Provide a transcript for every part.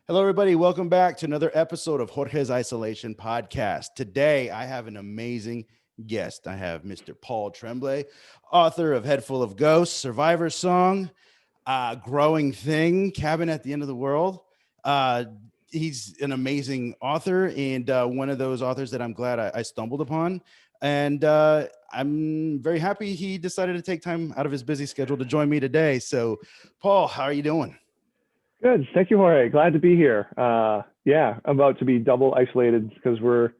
Hello, everybody. Welcome back to another episode of Jorge's Isolation Podcast. Today, I have an amazing guest. I have Mr. Paul Tremblay, author of Head Full of Ghosts, Survivor Song, Growing Thing, Cabin at the End of the World. He's an amazing author and one of those authors that I'm glad I stumbled upon. And I'm very happy he decided to take time out of his busy schedule to join me today. So, Paul, how are you doing? Good. Thank you, Jorge. Glad to be here. Yeah, I'm about to be double isolated because we're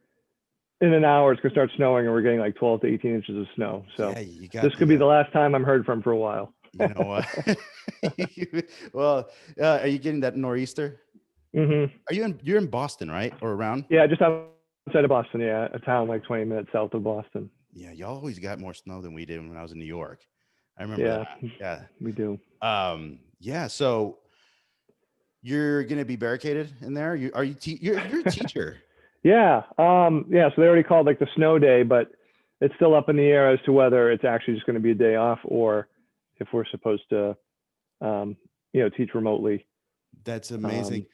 in an hour, it's going to start snowing and we're getting like 12 to 18 inches of snow. So Yeah, you got this could be the last time I'm heard from for a while. You know what? Well, are you getting that nor'easter? Mm-hmm. You're in Boston, right? Or around? Yeah, just outside of Boston. Yeah, a town like 20 minutes south of Boston. Yeah, y'all always got more snow than we did when I was in New York. I remember Yeah, that. Yeah. we do. Yeah, so you're gonna be barricaded in there? You're a teacher. Yeah. Yeah, so they already called like the snow day, but it's still up in the air as to whether it's actually just going to be a day off or if we're supposed to teach remotely. That's amazing.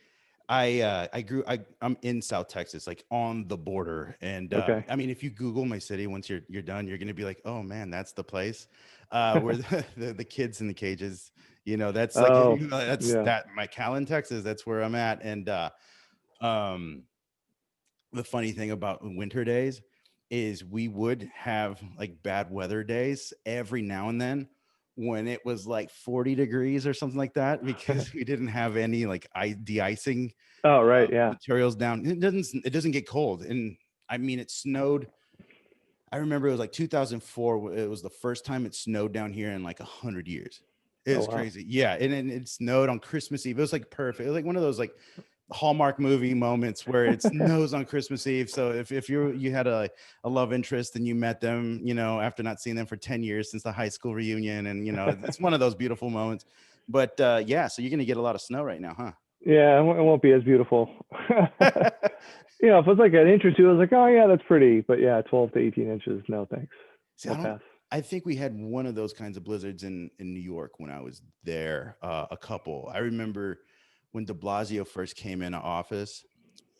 I'm in South Texas, like on the border. And Okay. I mean, if you Google my city, once you're done, you're gonna be like, oh man, that's the place where the kids in the cages, that's like that McAllen, Texas, that's where I'm at. And um the funny thing about winter days is we would have like bad weather days every now and then when it was like 40 degrees or something like that, because we didn't have any like de-icing Oh, right. Yeah. materials down. It doesn't get cold. And I mean, it snowed. I remember it was like 2004. It was the first time it snowed down here in like 100 years. It was crazy. Yeah. And it snowed on Christmas Eve. It was like perfect. It was like one of those like Hallmark movie moments where it snows on Christmas Eve. So if you had a love interest and you met them, after not seeing them for 10 years since the high school reunion, and it's one of those beautiful moments. But yeah, so you're gonna get a lot of snow right now, huh? Yeah, it won't be as beautiful. If it was like an inch or two, I was like, oh yeah, that's pretty. But yeah, 12 to 18 inches, no thanks. See, I think we had one of those kinds of blizzards in New York when I was there. A couple. I remember when de Blasio first came into office,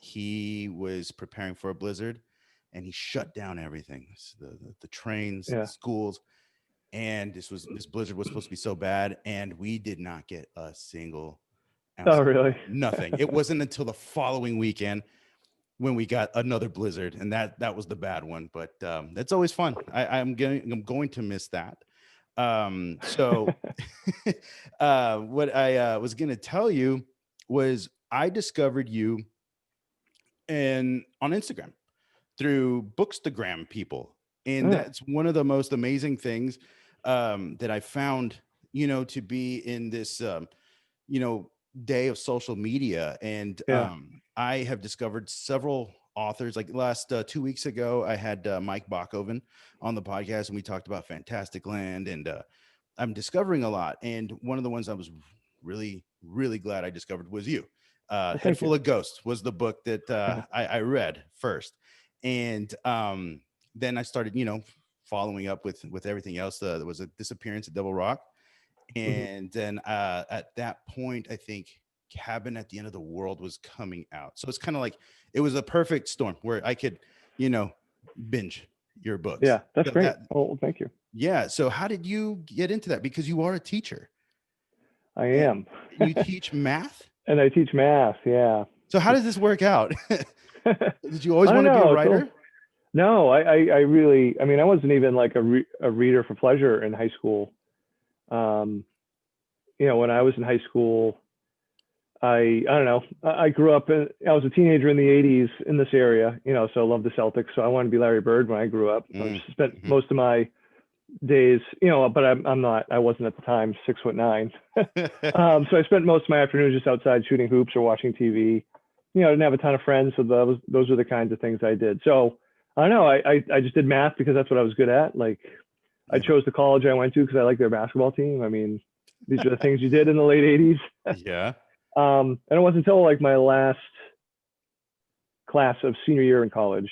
he was preparing for a blizzard and he shut down everything, the trains, the schools. And this blizzard was supposed to be so bad, and we did not get a single ounce. Oh, really? Nothing. It wasn't until the following weekend when we got another blizzard, and that was the bad one. But that's always fun. I'm going to miss that. So what I was going to tell you was I discovered you on Instagram through Bookstagram people. And that's one of the most amazing things that I found, to be in this, day of social media. And I have discovered several authors. Like last 2 weeks ago, I had Mike Bachoven on the podcast, and we talked about Fantastic Land. And I'm discovering a lot. And one of the ones I was really, really glad I discovered was you. Head Full of Ghosts was the book that I read first. And then I started, following up with everything else. There was a Disappearance at Devil Rock. And then at that point, I think Cabin at the End of the World was coming out. So it's kind of like it was a perfect storm where I could, binge your books. Yeah, that's great. Thank you. Yeah. So how did you get into that? Because you are a teacher. I am. You teach math? And I teach math. Yeah. So how does this work out? Did you always want to be a writer? No, I really, I wasn't even like a reader for pleasure in high school. When I was in high school, I don't know, I grew up I was a teenager in the 80s in this area, so I loved the Celtics. So I wanted to be Larry Bird when I grew up. I spent most of my days, but I wasn't at the time 6'9". So I spent most of my afternoons just outside shooting hoops or watching TV. I didn't have a ton of friends. So those were the kinds of things I did. So I don't know, I just did math because that's what I was good at. Like I chose the college I went to because I liked their basketball team. These are the things you did in the late 80s. Yeah. And it wasn't until like my last class of senior year in college,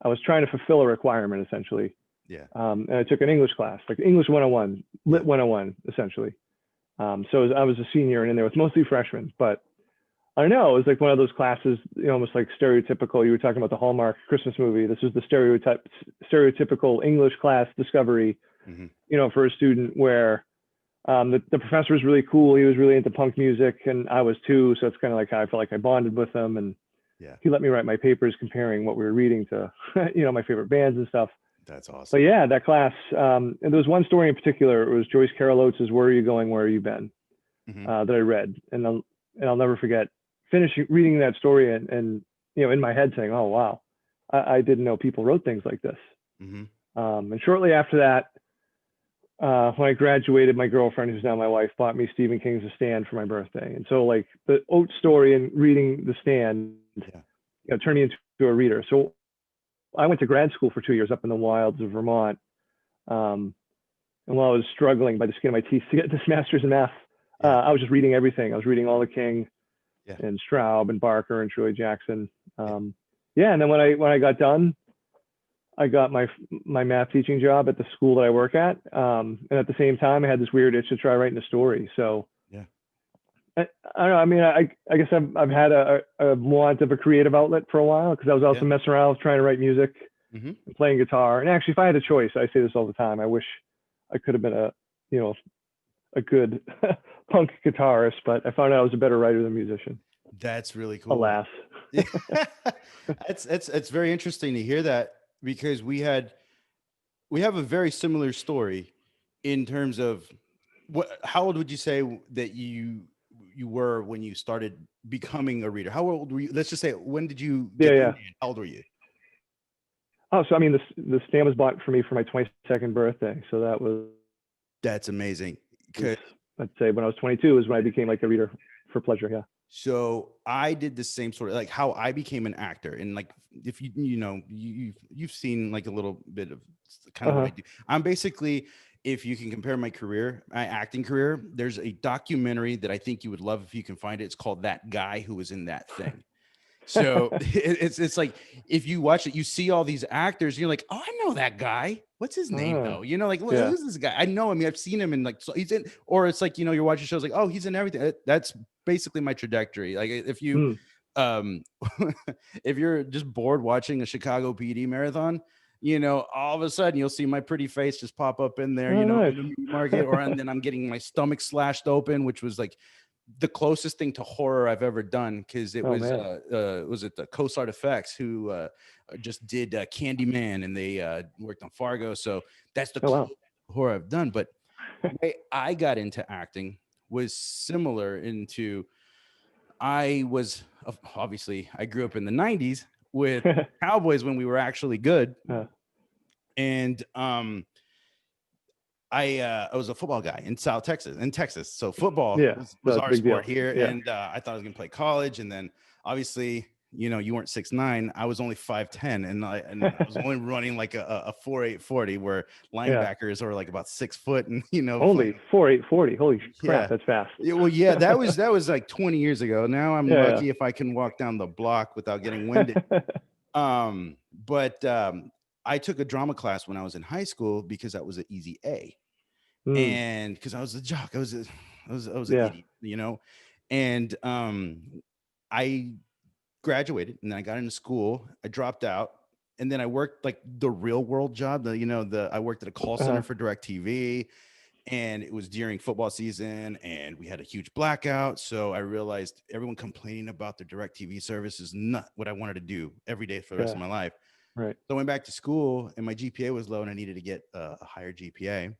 I was trying to fulfill a requirement essentially. Yeah. And I took an English class, like English 101, Lit 101, essentially. So I was a senior and in there with mostly freshmen, but I don't know. It was like one of those classes, almost like stereotypical. You were talking about the Hallmark Christmas movie. This was the stereotypical English class discovery, Mm-hmm. For a student where the professor was really cool. He was really into punk music, and I was too. So it's kind of like how I felt like I bonded with him, and Yeah, he let me write my papers comparing what we were reading to, my favorite bands and stuff. that's But awesome. yeah, that class. And there was one story in particular. It was Joyce Carol Oates' "Where Are You Going? Where Have You Been?" Mm-hmm. That I read, and I'll never forget finishing reading that story and in my head saying, "Oh wow, I didn't know people wrote things like this." Mm-hmm. And shortly after that, when I graduated, my girlfriend, who's now my wife, bought me Stephen King's The Stand for my birthday. And so, like the Oates story and reading The Stand, Yeah. turned me into a reader. So I went to grad school for 2 years up in the wilds of Vermont. And while I was struggling by the skin of my teeth to get this master's in math, Yeah. I was just reading everything. I was reading all the King Yeah. and Straub and Barker and Shirley Jackson. Yeah. And then when I got done, I got my math teaching job at the school that I work at, and at the same time, I had this weird itch to try writing a story. So Yeah. I don't know. I mean, I guess I've had a want of a creative outlet for a while because I was also Yeah. messing around trying to write music Mm-hmm. and playing guitar. And actually, if I had a choice, I say this all the time. I wish I could have been a good punk guitarist, but I found out I was a better writer than musician. That's really cool. Alas. Yeah. It's very interesting to hear that because we have a very similar story in terms of how old would you say that you were when you started becoming a reader? How old were you? Let's just say, when did you Yeah, get yeah. in? How old were you? Oh, so I mean, the Stand was bought for me for my 22nd birthday. So that was, That's amazing. 'Cause- I'd say when I was 22 is when I became like a reader for pleasure. Yeah. So I did the same sort of like how I became an actor, and like if you've seen like a little bit of kind of what I do. I'm basically, if you can compare my career, my acting career, there's a documentary that I think you would love if you can find it. It's called That Guy Who Was in That Thing. So it's like if you watch it, you see all these actors, and you're like, oh, I know that guy. What's his name though? Like Yeah. who's this guy? I know him. I've seen him in like, so he's in, or it's like you're watching shows like, oh, he's in everything. That's basically my trajectory. Like if you if you're just bored watching a Chicago PD marathon, all of a sudden you'll see my pretty face just pop up in there, Oh, nice. in the meat market, and then I'm getting my stomach slashed open, which was like the closest thing to horror I've ever done, because it was the Coast Art Effects who just did Candyman, and they worked on Fargo. So that's the wow. horror I've done. But the way I got into acting was similar into, I was obviously, I grew up in the 90s with Cowboys when we were actually good. And I was a football guy in Texas. So football was our sport here. Yeah. And I thought I was going to play college. And then obviously, you weren't 6'9". I was only 5'10", and I was only running like a 4.8 40, where linebackers are like about 6 foot, and only 4.8 40. Holy crap, that's fast. Well, yeah, that was like 20 years ago. Now I'm lucky if I can walk down the block without getting winded. But I took a drama class when I was in high school because that was an easy A, and because I was a jock, I was an idiot, and I graduated, and then I got into school. I dropped out, and then I worked like the real world job. I worked at a call center for DirecTV, and it was during football season, and we had a huge blackout. So I realized everyone complaining about their DirecTV service is not what I wanted to do every day for the rest of my life. Right. So I went back to school, and my GPA was low, and I needed to get a higher GPA.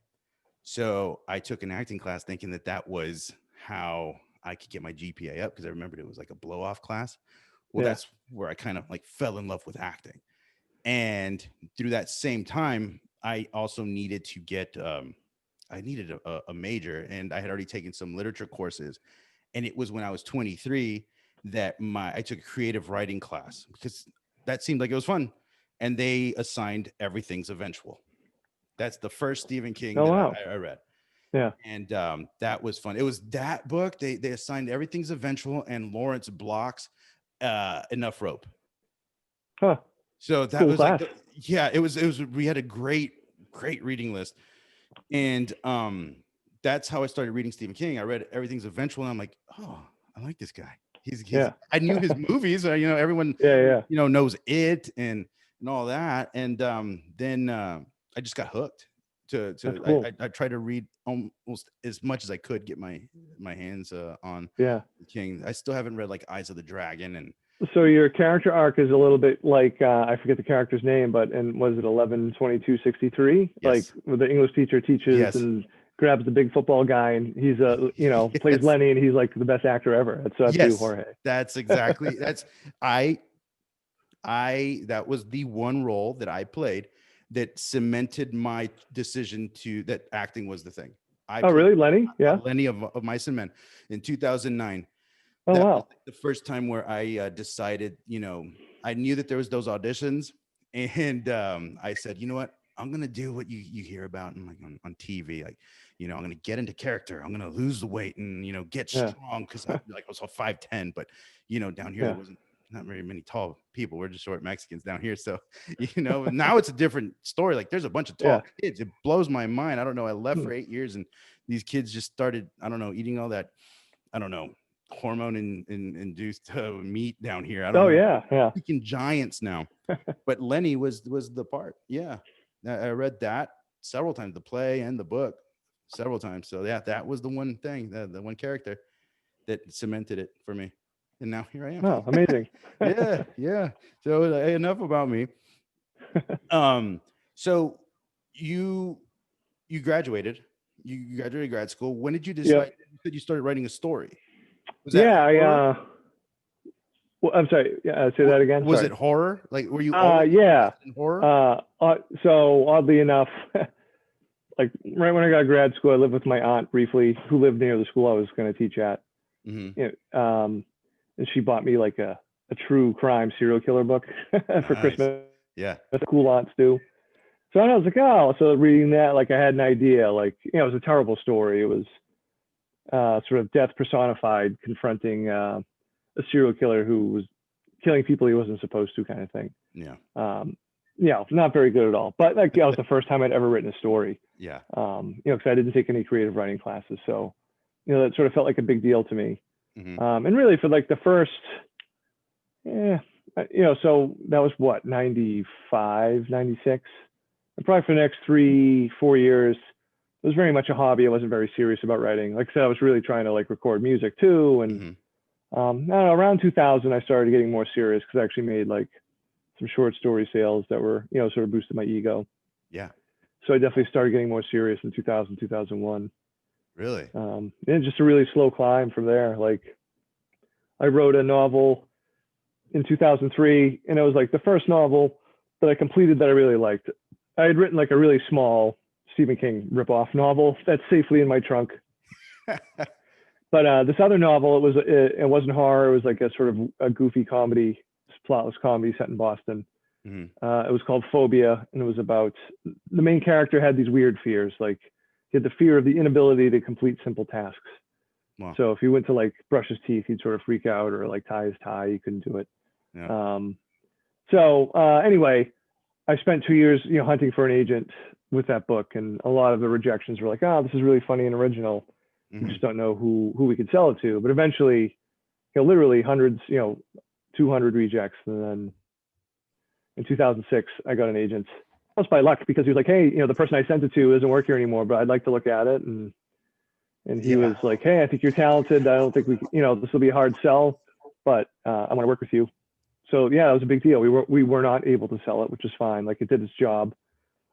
So I took an acting class thinking that was how I could get my GPA up, because I remembered it was like a blow off class. Well, that's where I kind of like fell in love with acting. And through that same time, I also needed to get, I needed a major, and I had already taken some literature courses. And it was when I was 23 that I took a creative writing class, because that seemed like it was fun. And they assigned Everything's Eventual. That's the first Stephen King that I read. Yeah. And that was fun. It was that book. They assigned Everything's Eventual and Lawrence Block's Enough Rope. Huh. So that was class. It was we had a great reading list. And that's how I started reading Stephen King. I read Everything's Eventual, and I'm like, oh, I like this guy. Yeah. I knew his movies. Everyone, Yeah. knows it and all that. And then I just got hooked. That's cool. I tried to read almost as much as I could get my hands on Yeah. the King. I still haven't read like Eyes of the Dragon and. So your character arc is a little bit like I forget the character's name, but and was it 11/22/63? Like Yes. where the English teacher teaches Yes. and grabs the big football guy, and he's plays Yes. Lenny, and he's like the best actor ever. That's you, Yes. Jorge. That's exactly. That was the one role that I played that cemented my decision that acting was the thing. I Oh, played really, Lenny? Yeah. Lenny of Mice and Men in 2009. Oh, That was wow. like the first time where I decided, I knew that there was those auditions, and I said, you know what, I'm gonna do what you hear about and like on TV, like, I'm gonna get into character, I'm gonna lose the weight and get Yeah. strong because I was 5'10", but down here Yeah. there wasn't not very many tall people. We're just short Mexicans down here, so now it's a different story. Like there's a bunch of tall Yeah. kids. It blows my mind. I don't know. I left Hmm. for 8 years, and these kids just started, I don't know, eating all that, I don't know, hormone induced meat down here. I don't Oh, know. yeah. Freaking giants now. But Lenny was the part. Yeah. I read that several times, the play and the book several times. So yeah, that was the one thing, the one character that cemented it for me. And now here I am. Oh, amazing. Yeah. So enough about me. So you graduated. You graduated grad school. When did you decide? Yep. You said you started writing a story. Was that Yeah. horror? Well, I'm sorry. Yeah, say that again. Was Sorry. it horror? Like, were you always Yeah. in horror? So oddly enough, like right when I got grad school, I lived with my aunt briefly, who lived near the school I was going to teach at. And she bought me like a true crime serial killer book for Nice. Christmas. Yeah. That's cool aunts do. So I was like, oh, so reading that, like I had an idea, like, it was a terrible story. It was sort of death personified, confronting a serial killer who was killing people he wasn't supposed to, kind of thing. Yeah. Not very good at all. But like, that was the first time I'd ever written a story. Yeah. Because I didn't take any creative writing classes. So, that sort of felt like a big deal to me. Mm-hmm. And really for like the first, so that was what, 95, 96. And probably for the next 3-4 years, it was very much a hobby. I wasn't very serious about writing. Like I said, I was really trying to like record music too. And Mm-hmm. I don't know, around 2000, I started getting more serious because I actually made like some short story sales that were, sort of boosted my ego. Yeah. So I definitely started getting more serious in 2000, 2001. Really? And just a really slow climb from there. Like I wrote a novel in 2003, and it was like the first novel that I completed that I really liked. I had written like a really small Stephen King ripoff novel that's safely in my trunk. But this other novel, it wasn't horror. It was like a sort of a goofy comedy, plotless comedy set in Boston. Mm-hmm. It was called Phobia, and it was about the main character had these weird fears. Like he had the fear of the inability to complete simple tasks. Wow. So if he went to like brush his teeth, he'd sort of freak out, or like tie his tie, he couldn't do it. Yeah. Anyway, I spent 2 years, hunting for an agent with that book, and a lot of the rejections were like, "Oh, this is really funny and original. Mm-hmm. We just don't know who we could sell it to." But eventually, literally hundreds, 200 rejects, and then in 2006, I got an agent. Almost by luck, because he was like, "Hey, the person I sent it to isn't working here anymore, but I'd like to look at it." And he was like, "Hey, I think you're talented. I don't think this will be a hard sell, but I want to work with you." So yeah, it was a big deal. We were not able to sell it, which is fine. Like it did its job.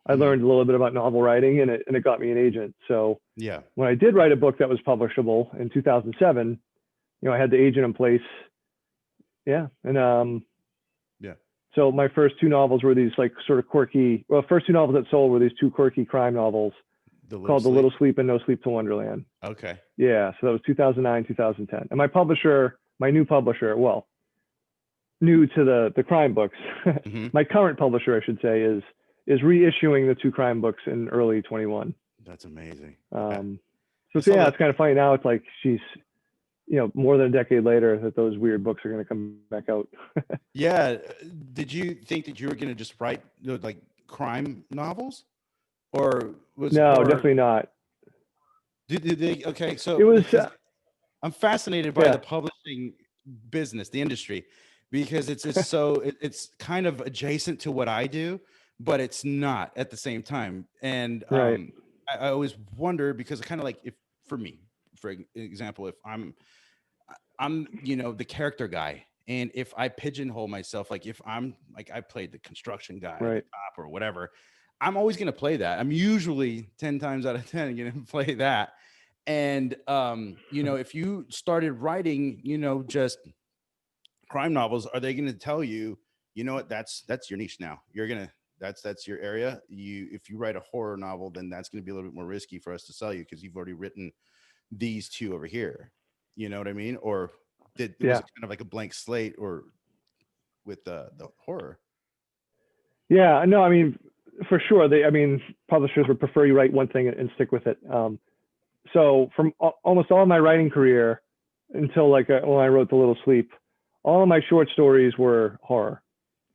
I learned a little bit about novel writing, and it got me an agent. So yeah, when I did write a book that was publishable in 2007, I had the agent in place. Yeah, and so my first two novels were these like sort of quirky. Well, first two novels that sold were these two quirky crime novels called The Little Sleep and No Sleep to Wonderland. Okay. Yeah, so that was 2009, 2010. And my new publisher, well, new to the crime books, Mm-hmm. my current publisher, I should say, is reissuing the two crime books in early 21. That's amazing. It's kind of funny now. It's like she's, more than a decade later that those weird books are going to come back out. Yeah. Did you think that you were going to just write like crime novels, or was no, horror... definitely not. Did they? Okay, so it was. I'm fascinated by the publishing business, the industry, because it's kind of adjacent to what I do, but it's not at the same time. And Right. I always wonder, because kind of like, if for me, for example, if I'm the character guy, and if I pigeonhole myself, like if I'm like, I played the construction guy, the Right. cop, or whatever, I'm always going to play that. I'm usually 10 times out of 10 going to play that. And if you started writing, just crime novels, are they going to tell you, you know what, that's your niche now. You're going to that's your area. If you write a horror novel, then that's going to be a little bit more risky for us to sell you, because you've already written these two over here. You know what I mean? Or was Yeah. it kind of like a blank slate, or with the horror? Yeah. No, I mean, for sure. Publishers would prefer you write one thing and stick with it. So from almost all my writing career until like when I wrote The Little Sleep, all of my short stories were horror.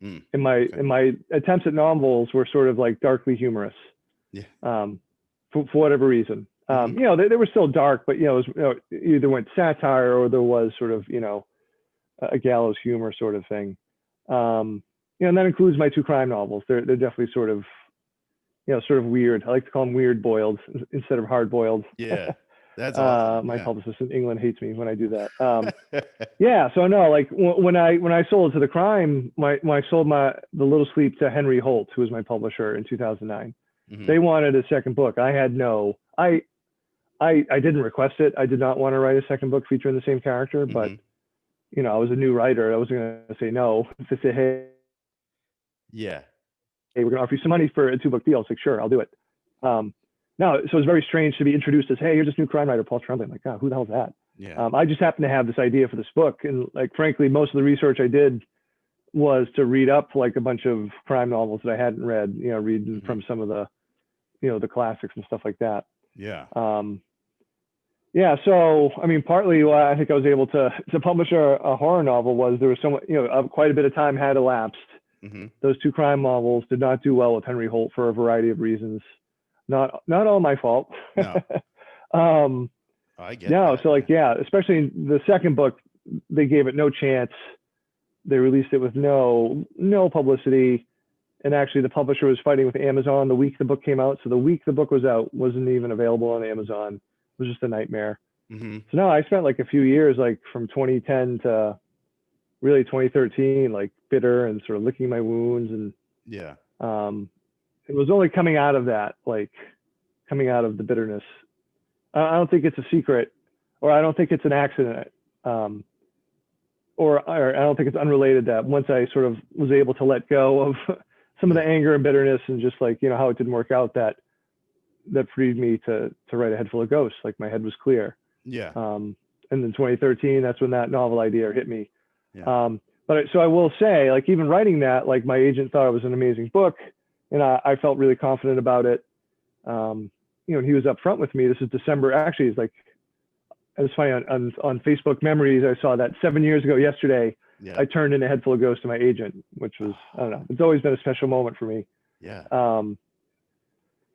And my attempts at novels were sort of like darkly humorous. Yeah. For whatever reason. They were still dark, but it was either went satire, or there was sort of a gallows humor sort of thing. And that includes my two crime novels. They're definitely sort of weird. I like to call them weird boiled instead of hard boiled. Yeah, that's awesome. My publicist in England hates me when I do that. Yeah, so no, like when I sold it to the crime, when I sold The Little Sleep to Henry Holt, who was my publisher in 2009, they wanted a second book. I had I didn't request it. I did not want to write a second book featuring the same character, but I was a new writer. I wasn't going to say no. If they say, hey, we're going to offer you some money for a 2-book deal, it's like, sure, I'll do it. No, so it was very strange to be introduced as, hey, you're this new crime writer, Paul Tremblay. I'm like, God, who the hell is that? Yeah. I just happened to have this idea for this book, and like, frankly, most of the research I did was to read up like a bunch of crime novels that I hadn't read. Reading from some of the, the classics and stuff like that. Yeah. Yeah. So, I mean, partly why I think I was able to publish a horror novel was there was so much, quite a bit of time had elapsed. Those two crime novels did not do well with Henry Holt for a variety of reasons. Not all my fault. No. I get that. So like, yeah, especially in the second book, they gave it no chance. They released it with no publicity. And actually the publisher was fighting with Amazon the week the book came out. So the week the book was out, wasn't even available on Amazon. It was just a nightmare. So no, I spent like a few years, like from 2010 to really 2013, like bitter and sort of licking my wounds. And it was only coming out of that, like coming out of the bitterness. I don't think it's a secret, or I don't think it's an accident, or I don't think it's unrelated that once I sort of was able to let go of some of the anger and bitterness and just like, how it didn't work out, that freed me to write A Head Full of Ghosts. Like my head was clear. Yeah. And then 2013, that's when that novel idea hit me. Yeah. So I will say, like, even writing that, like my agent thought it was an amazing book, and I felt really confident about it. And he was upfront with me. This is December. Actually, it's like, it's funny, on Facebook Memories, I saw that 7 years ago yesterday, I turned in A Head Full of Ghosts to my agent, which was, I don't know, it's always been a special moment for me. Yeah.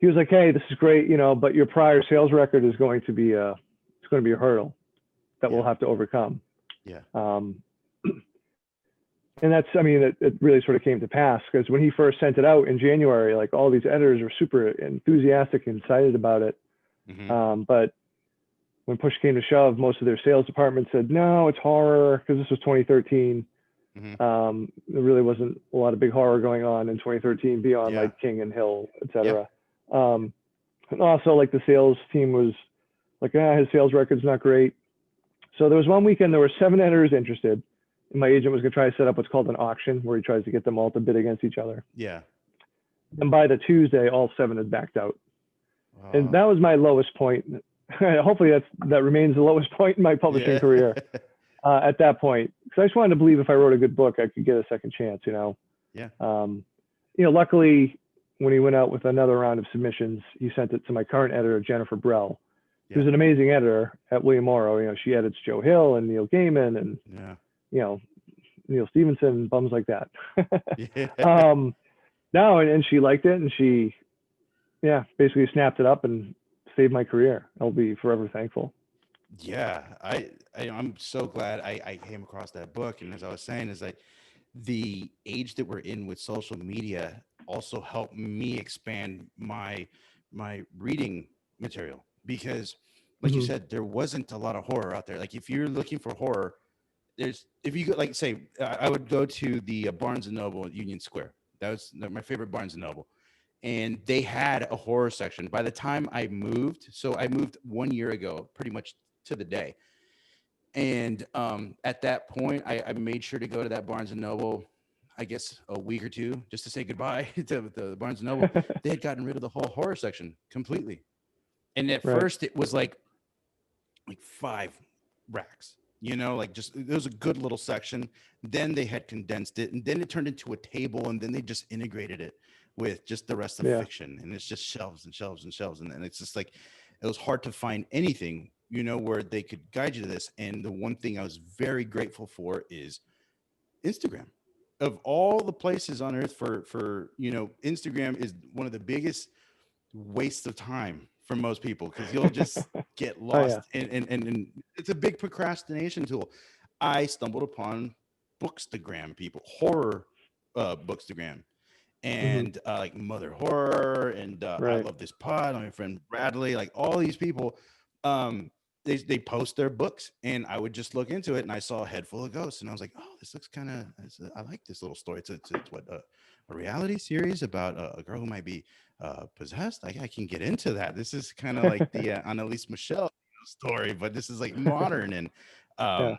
He was like, hey, this is great, but your prior sales record is going to be a hurdle that we'll have to overcome. Yeah. And that's, I mean, it really sort of came to pass, because when he first sent it out in January, like all these editors were super enthusiastic and excited about it. But when push came to shove, most of their sales department said, no, it's horror, because this was 2013. There really wasn't a lot of big horror going on in 2013 beyond like King and Hill, etc. And also like the sales team was like, his sales record's not great. So there was one weekend, there were 7 editors interested. And my agent was going to try to set up what's called an auction, where he tries to get them all to bid against each other. Yeah. And by the Tuesday, all 7 had backed out. And that was my lowest point. Hopefully that remains the lowest point in my publishing career at that point. Because I just wanted to believe if I wrote a good book, I could get a second chance, Yeah. Luckily, when he went out with another round of submissions, he sent it to my current editor, Jennifer Brell, who's an amazing editor at William Morrow. She edits Joe Hill and Neil Gaiman and Neil Stevenson, bums like that. No, and she liked it, and she basically snapped it up and saved my career. I'll be forever thankful. Yeah, I'm so glad I came across that book. And as I was saying, is like the age that we're in with social media also helped me expand my reading material because, like you Hmm. said, there wasn't a lot of horror out there. Like if you're looking for horror, there's if you go like say I would go to the Barnes and Noble at Union Square. That was my favorite Barnes and Noble, and they had a horror section. By the time I moved, so I moved 1 year ago, pretty much to the day. And at that point, I made sure to go to that Barnes and Noble, I guess a week or two, just to say goodbye to the Barnes and Noble. They had gotten rid of the whole horror section completely. And at Right. first, it was like five racks, like just it was a good little section. Then they had condensed it, and then it turned into a table, and then they just integrated it with just the rest of Yeah. fiction, and it's just shelves and shelves and shelves, and then it's just like it was hard to find anything, where they could guide you to this. And the one thing I was very grateful for is Instagram. Of all the places on earth for Instagram is one of the biggest waste of time for most people because you'll just get Oh yeah. lost and it's a big procrastination tool. I stumbled upon bookstagram people, horror bookstagram, Hmm. and like Mother Horror and I Right. Love This Pod, my friend Bradley, like all these people. Um, they post their books, and I would just look into it, and I saw a head full of ghosts, and I was like, oh, this looks kind of. I like this little story. It's what a reality series about a girl who might be possessed. I can get into that. This is kind of like the Annalise Michelle story, but this is like modern, and Yeah.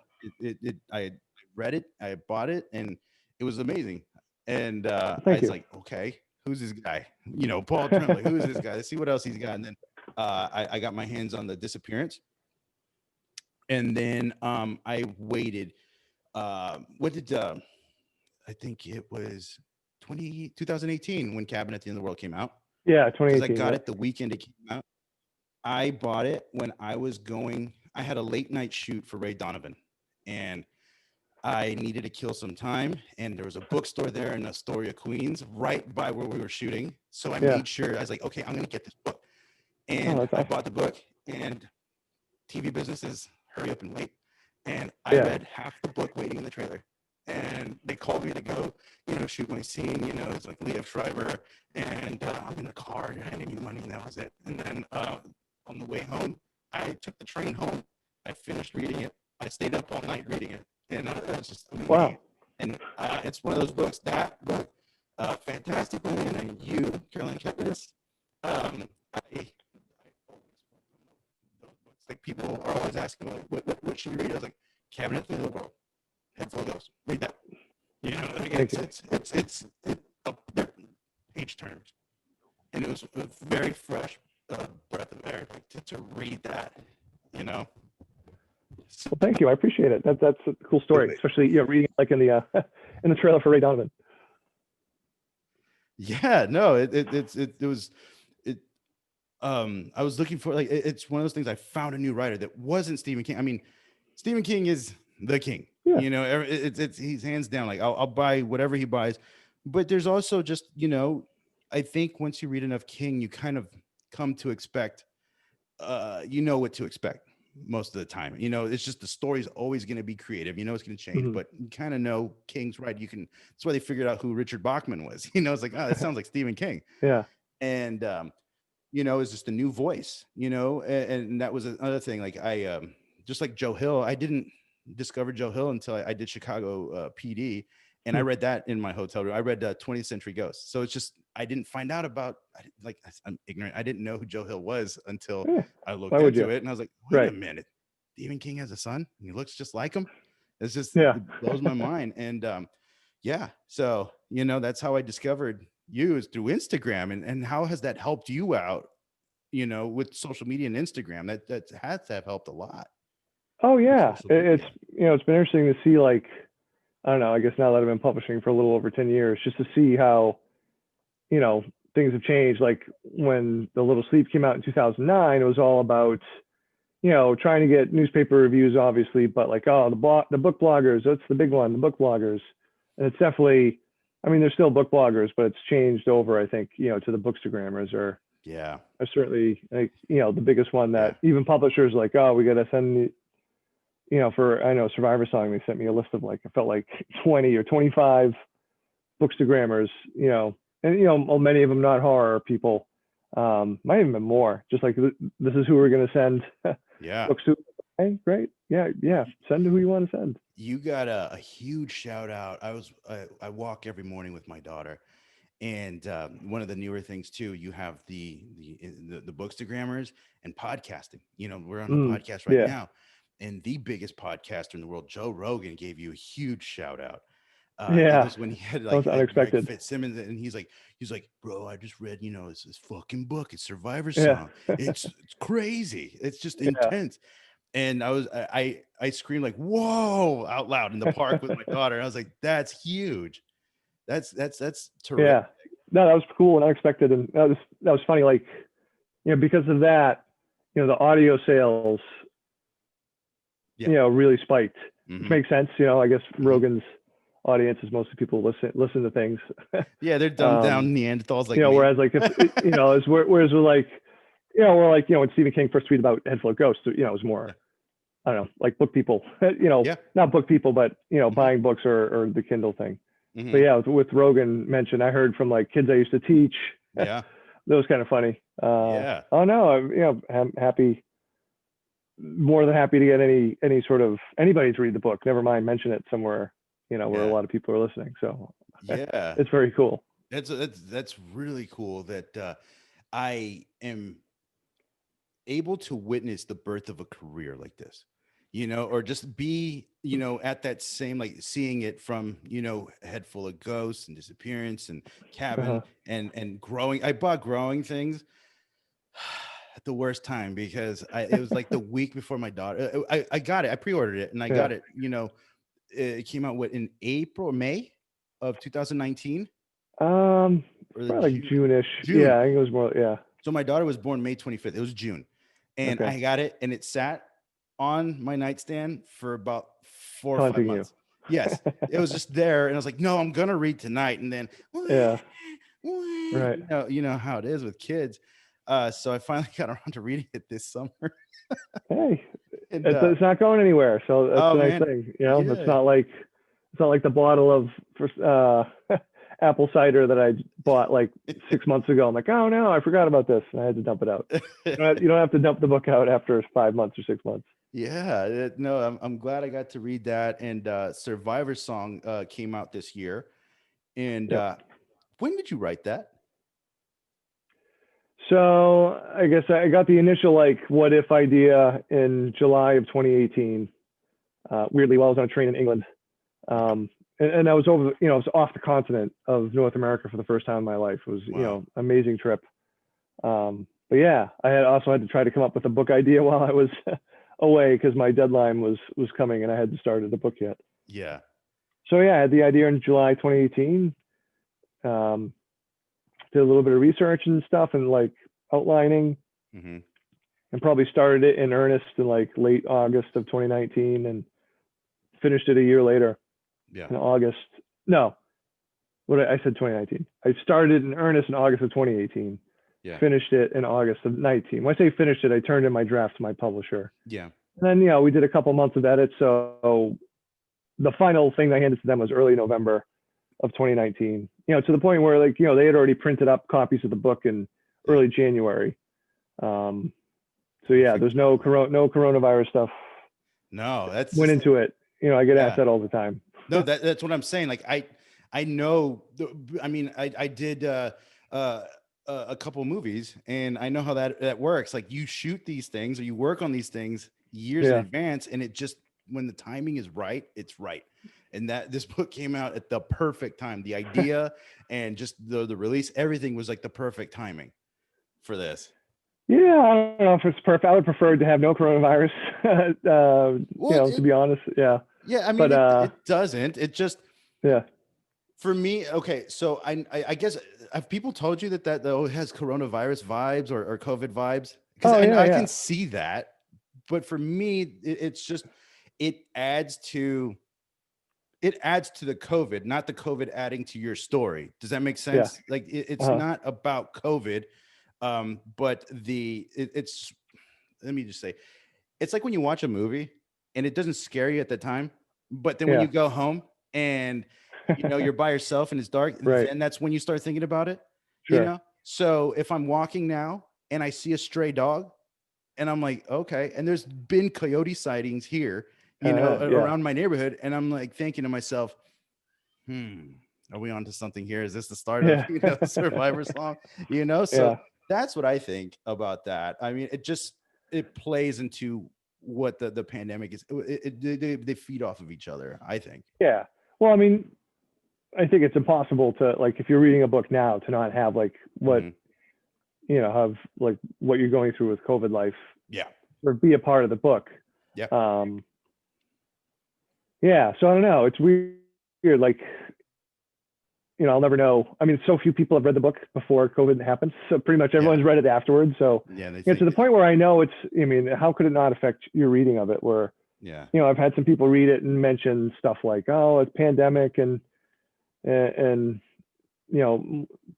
I read it, I bought it, and it was amazing. And I Thank was you. like, okay, who's this guy? Paul Tremblay. Who is this guy? Let's see what else he's got. And then I got my hands on the Disappearance, and then I waited. What did I think it was 2018 when Cabin at the End of the World came out, Yeah. because I 2018. got Yep. it the weekend it came out. I bought it when I was going. I had a late night shoot for Ray Donovan, and I needed to kill some time, and there was a bookstore there in Astoria, Queens, right by where we were shooting. So I Yeah. made sure I was like, okay, I'm gonna get this book, Oh, and that's I awesome. bought the book. And TV businesses hurry up and wait, and I Yeah. read half the book waiting in the trailer. And they called me to go, shoot my scene. It's like Leah Schreiber, and I'm in the car and I didn't need money, and that was it. And then on the way home, I took the train home. I finished reading it. I stayed up all night reading it, and it was just amazing. Wow. And it's one of those books. That book, Fantastic Women, and you, Caroline Kepis. I like people are always asking like, what should we read? I was like, Cabinet of the World, Head Full of Ghosts. Read that. Like Thank you. it's they're page turns, and it was a very fresh breath of air like to read that. You know. Well, thank you. I appreciate it. That's a cool story, especially reading it like in the in the trailer for Ray Donovan. Yeah, no, it was it. I was looking for like it's one of those things. I found a new writer that wasn't Stephen King. I mean, Stephen King is the king. Yeah. It's he's hands down. Like I'll buy whatever he buys, but there's also just I think once you read enough King, you kind of come to expect, what to expect most of the time. It's just the story's always going to be creative. It's going to change, Hmm. but you kind of know King's right. You can. That's why they figured out who Richard Bachman was. It's like, oh, that sounds like Stephen King, Yeah. and it's just a new voice, and that was another thing. Like just like Joe Hill, I didn't discover Joe Hill until I did Chicago PD, and I Hmm. read that in my hotel room. I read 20th Century Ghosts. So it's just, I didn't find out about, like, I'm ignorant. I didn't know who Joe Hill was until Yeah. I Why looked would you? into it, and I was like, wait a Right. minute, Stephen King has a son and he looks just like him. It's just, Yeah. it blows my mind. And yeah, so that's how I discovered you, is through Instagram. And how has that helped you out, with social media and Instagram? That has to have helped a lot Oh with yeah. social It's media. it's been interesting to see, like, I don't know. I guess now that I've been publishing for a little over 10 years, just to see how you know things have changed. Like when The Little Sleep came out in 2009, it was all about trying to get newspaper reviews, obviously, but like, oh, the book bloggers, that's the big one, the book bloggers. And it's definitely, I mean, there's still book bloggers, but it's changed over, I think, to the bookstagrammers, or Yeah. are certainly like, the biggest one Yeah. that even publishers like, oh, we got to send, for, I know Survivor Song, they sent me a list of like, I felt like 20 or 25 bookstagrammers, and, many of them not horror people, might even been more, just like, this is who we're going to send Yeah. books to. Hey, great. Yeah. Yeah. Send who you want to send. You got a huge shout out. I walk every morning with my daughter, and one of the newer things too, you have the bookstagrammers and podcasting. We're on a podcast right Yeah. now, and the biggest podcaster in the world, Joe Rogan, gave you a huge shout out. It Yeah. was when he had That was had Greg unexpected. Fitzsimmons, and he's like, bro, I just read, this fucking book. It's Survivor Yeah. Song. It's crazy. It's just Yeah. intense. And I screamed like, whoa, out loud in the park with my daughter. I was like, that's huge. That's terrific. Yeah. No, that was cool and unexpected. And that was funny. Like, because of that, the audio sales, Yeah. really spiked, which Mhm. makes sense. I guess Mhm. Rogan's audience is mostly people listen to things. Yeah, they're dumbed down Neanderthals like me. Whereas like, whereas we're like, when Stephen King first tweeted about Head Full of Ghosts, it was more, I don't know, like book people, Yeah. not book people, but, buying books or the Kindle thing. Mhm. But yeah, with Rogan mentioned, I heard from like kids I used to teach. Yeah. That was kind of funny. Yeah. Oh no, I'm happy, more than happy to get any sort of anybody to read the book. Never mind mention it somewhere, where a Yeah. lot of people are listening. So Yeah. it's very cool. That's really cool that I am able to witness the birth of a career like this, or just be, at that same, like seeing it from, Head Full of Ghosts and Disappearance and Cabin and growing. I bought Growing Things at the worst time because it was like the week before my daughter. I got it. I pre-ordered it and I got it. It came out in April or May of 2019 or the Probably like June. June-ish. June. Yeah, I think it was more. Yeah. So my daughter was born May 25th. It was June. And Okay. I got it and it sat on my nightstand for about 4 or 5 Taunting months. Yes. It was just there. And I was like, no, I'm going to read tonight. And then, Yeah. Right. you know how it is with kids. So I finally got around to reading it this summer. Hey, And it's not going anywhere. So that's oh the nice man, thing. yeah, It's not like the bottle of apple cider that I bought like 6 months ago. I'm like, oh no, I forgot about this, and I had to dump it out. You don't have to dump the book out after 5 months or 6 months. Yeah, no, I'm glad I got to read that. And Survivor Song came out this year. And when did you write that? So I guess I got the initial like what if idea in July of 2018. Weirdly, while I was on a train in England, and I was over, I was off the continent of North America for the first time in my life. It was, Wow. amazing trip. But yeah, I also had to try to come up with a book idea while I was away because my deadline was coming and I hadn't started the book yet. Yeah. So yeah, I had the idea in July 2018. Did a little bit of research and stuff and like outlining, Mm-hmm. and probably started it in earnest in like late August of 2019 and finished it a year later. Yeah. In August. No, I said 2019. I started in earnest in August of 2018. Yeah. Finished it in August of 19. When I say finished it, I turned in my draft to my publisher. Yeah. And then, we did a couple months of edits. So the final thing I handed to them was early November of 2019, to the point where like, they had already printed up copies of the book in early January. So yeah, there's no coronavirus stuff. No, that's went into it. I get asked that all the time. No, that's what I'm saying. Like I know. I mean, I did a couple movies, and I know how that works. Like you shoot these things, or you work on these things years in advance, and it just when the timing is right, it's right. And that this book came out at the perfect time. The idea and just the release, everything was like the perfect timing for this. Yeah, I don't know if it's perfect. I would prefer to have no coronavirus. To be honest, yeah. Yeah, I mean, but it doesn't. It just for me. Okay, so I guess have people told you that though has coronavirus vibes or COVID vibes? Because I can see that, but for me, it's just it adds to the COVID, not the COVID adding to your story. Does that make sense? Like it's not about COVID. But it's let me just say, it's like when you watch a movie and it doesn't scare you at the time, but then when Yeah. you go home and you're by yourself and it's dark, Right. then that's when you start thinking about it. Sure. So if I'm walking now and I see a stray dog and I'm like, okay, and there's been coyote sightings here, Yeah. around my neighborhood, and I'm like thinking to myself, are we on to something here? Is this the start of Yeah. Survivor song? So Yeah. that's what I think about that. I mean, it plays into what the pandemic is. They feed off of each other, I think. Yeah. Well, I mean, I think it's impossible to, like, if you're reading a book now, to not have like what, Mhm. have like what you're going through with COVID life, Yeah. or be a part of the book. Yeah. Yeah. So I don't know. It's weird. Like, I'll never know. I mean, so few people have read the book before COVID happened. So pretty much everyone's read it afterwards. So Yeah. They to the think, point where I know I mean, how could it not affect your reading of it? Where, yeah. I've had some people read it and mention stuff like, oh, it's pandemic, and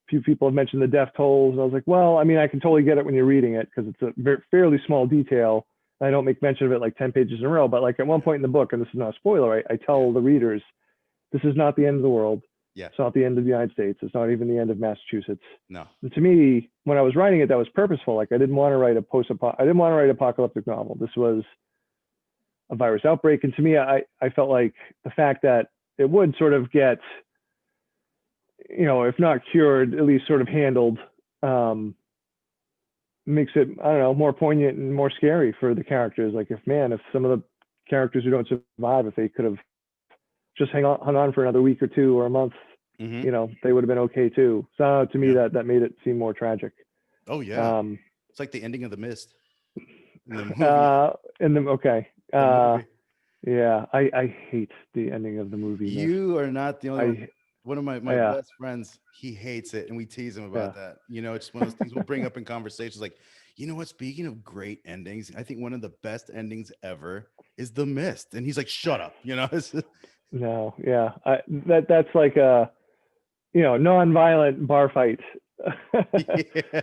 few people have mentioned the death tolls. And I was like, well, I mean, I can totally get it when you're reading it because it's a fairly small detail. I don't make mention of it like 10 pages in a row, but like at one point in the book, and this is not a spoiler, I tell the readers, this is not the end of the world. Yeah. It's not the end of the United States. It's not even the end of Massachusetts. No. And to me, when I was writing it, that was purposeful. Like I didn't want to write I didn't want to write an apocalyptic novel. This was a virus outbreak. And to me, I felt like the fact that it would sort of get, if not cured, at least sort of handled, makes it, I don't know, more poignant and more scary for the characters. Like if some of the characters who don't survive, if they could have just hung on for another week or two or a month, they would have been okay too. So to me, that made it seem more tragic. Oh yeah. It's like the ending of The Mist in the movie. Okay. The movie. Yeah, I hate the ending of the movie. You are not the only one. One of my best friends, he hates it, and we tease him about that. It's one of those things we'll bring up in conversations. Like, what? Speaking of great endings, I think one of the best endings ever is The Mist, and he's like, "Shut up," No, yeah, that's like a, non-violent bar fight.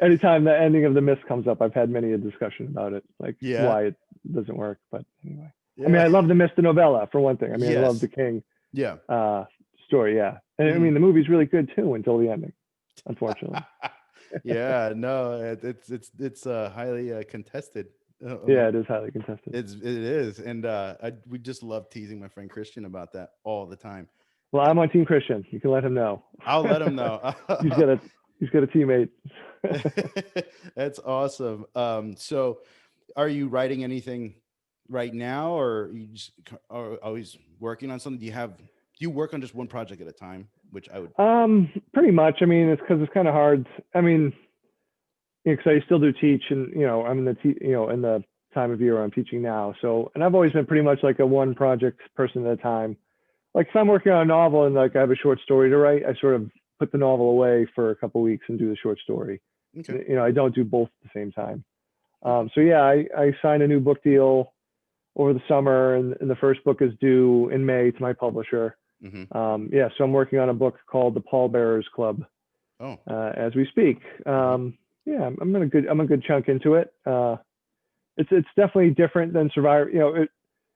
Anytime the ending of The Mist comes up, I've had many a discussion about it, like why it doesn't work. But anyway, I mean, I love The Mist, the novella, for one thing. I mean, I love the King story. Yeah. And I mean, the movie's really good too until the ending, unfortunately. No, it's highly contested. Yeah, it is highly contested. It is. And we just love teasing my friend Christian about that all the time. Well, I'm on Team Christian. You can let him know. I'll let him know. He's got a teammate. That's awesome. So are you writing anything right now, or you just are always working on something? Do you work on just one project at a time, which I would? Pretty much. I mean, it's because it's kind of hard. I mean, because I still do teach, and I'm in in the time of year I'm teaching now. So, and I've always been pretty much like a one project person at a time. Like if I'm working on a novel and like I have a short story to write, I sort of put the novel away for a couple of weeks and do the short story. Okay. I don't do both at the same time. So yeah, I signed a new book deal over the summer, and the first book is due in May to my publisher. Mm-hmm. So I'm working on a book called The Pallbearers Club as we speak. Yeah, I'm a good chunk into it. It's definitely different than Survivor.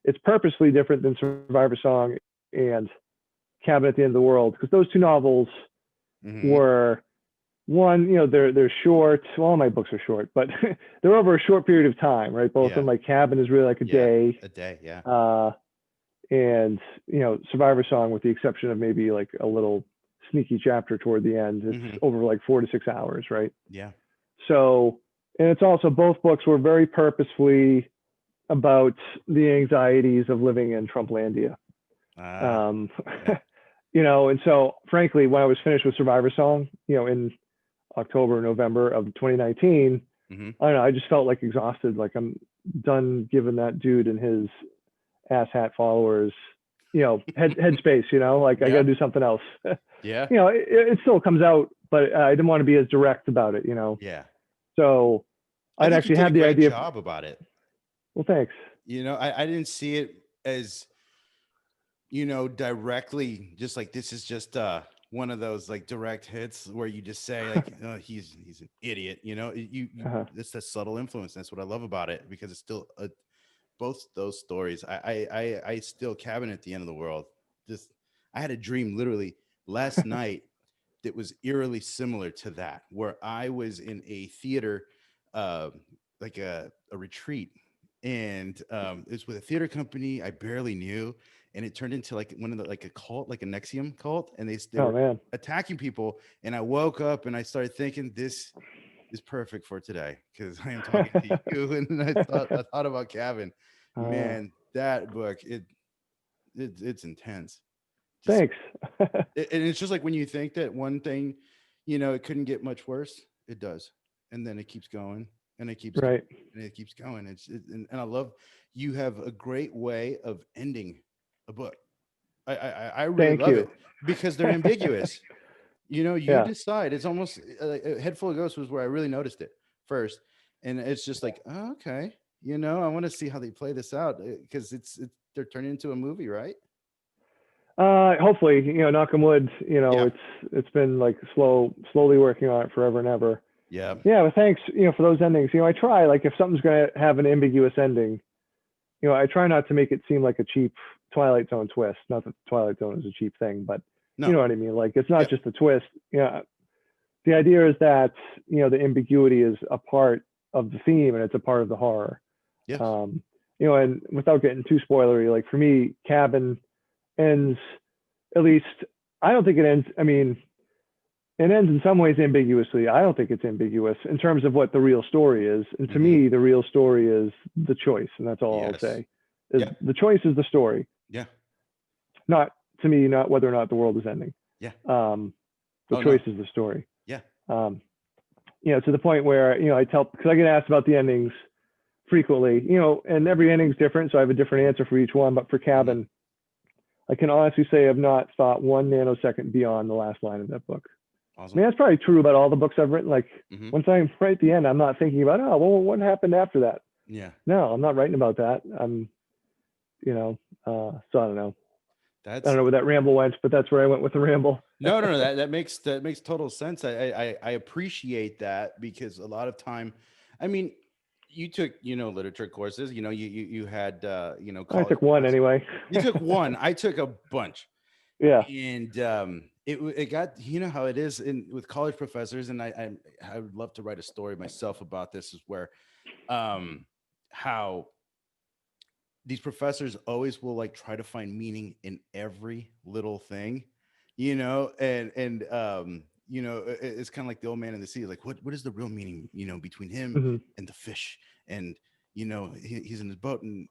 It's purposely different than Survivor Song and Cabin at the End of the World, because those two novels were one, they're short. Well, all my books are short, but they're over a short period of time, right? Both of them, like Cabin is really like a day. A day, yeah. And Survivor Song, with the exception of maybe like a little sneaky chapter toward the end, it's over like 4 to 6 hours, right? Yeah. So, and it's also, both books were very purposefully about the anxieties of living in Trumplandia. And so frankly, when I was finished with Survivor Song, in October, November of 2019, I don't know, I just felt like exhausted. Like I'm done giving that dude and his asshat followers, headspace, like I got to do something else. It still comes out, but I didn't want to be as direct about it, Yeah. So I'd actually had the idea. Job about it. Well, thanks. I didn't see it as, directly just like, this is just one of those like direct hits where you just say like, oh, he's an idiot. You know, Uh-huh. it's that subtle influence. That's what I love about it because it's still both those stories. I still Cabin at the End of the World. Just I had a dream literally last night that was eerily similar to that, where I was in a theater, uh, like a retreat, and it was with a theater company I barely knew, and it turned into like one of the like a cult, like a Nexium cult, and they Oh were man. attacking people, and I woke up and I started thinking this is perfect for today because I am talking to you, and I thought about Cabin, uh, man, that book it's intense. Just Thanks. and it's just like when you think that one thing, it couldn't get much worse, it does, and then it keeps going, and it keeps going, Right. and it keeps going. And I love you have a great way of ending a book. I really Thank love you. it because they're ambiguous. You Yeah. decide. It's almost a Head Full of Ghosts was where I really noticed it first, and it's just like, oh, okay, I want to see how they play this out because it's they're turning into a movie, right? Hopefully, knock on wood, Yeah, it's been like slowly working on it forever and ever. yeah, Yeah, but thanks, for those endings. I try, like, if something's gonna have an ambiguous ending, I try not to make it seem like a cheap Twilight Zone twist. Not that Twilight Zone is a cheap thing, but you no, know what I mean. Like, it's not yep, just a twist. The idea is that the ambiguity is a part of the theme and it's a part of the horror. yes, Um, and without getting too spoilery, like for me, Cabin ends, at least I don't think it ends. I mean, it ends in some ways ambiguously. I don't think it's ambiguous in terms of what the real story is. And to hmm, me, the real story is the choice, and that's all I'll yes, say. Is yeah, the choice is the story, yeah, not to me, not whether or not the world is ending. yeah. Um, the Oh no, choice is the story. yeah, Um, to the point where I tell, because I get asked about the endings frequently, and every ending's different, so I have a different answer for each one. But for hmm, Cabin, I can honestly say I've not thought one nanosecond beyond the last line of that book. I awesome, mean, that's probably true about all the books I've written. Like, hmm, once I'm right at the end, I'm not thinking about, oh, well, what happened after that? yeah. No, I'm not writing about that. So I don't know. I don't That's know where that ramble went, but that's where I went with the ramble. no, no, no. That makes total sense. I appreciate that because a lot of time, I mean, you took literature courses. You had I college took one professors. anyway. You took one. I took a bunch, Yeah. and it got how it is in with college professors, and I would love to write a story myself about this. Is where how these professors always will like try to find meaning in every little thing, it's kind of like the old man in the sea, like what is the real meaning, between him Hmm. and the fish, and he's in his boat, and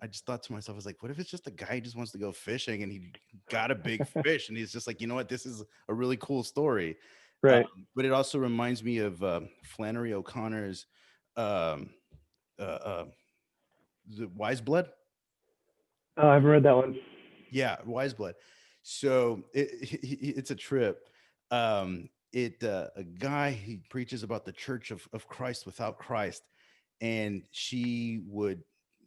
I just thought to myself, I was like, what if it's just a guy who just wants to go fishing and he got a big fish and he's just like, you know what, this is a really cool story. Right. But it also reminds me of Flannery O'Connor's um, uh, uh, the Wise Blood. I haven't read that one. Yeah, Wise Blood. So it's a trip. A guy, he preaches about the Church of Christ without Christ, and she would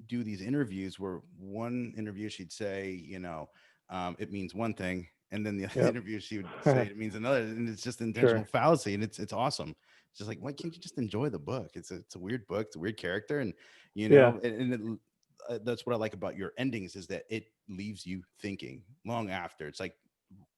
do these interviews where one interview she'd say, it means one thing, and then the other Yep. interview she would say it means another, and it's just intentional Sure. fallacy, and it's awesome. It's just like, why can't you just enjoy the book? It's a weird book, it's a weird character, and Yeah. that's what I like about your endings is that it leaves you thinking long after. It's like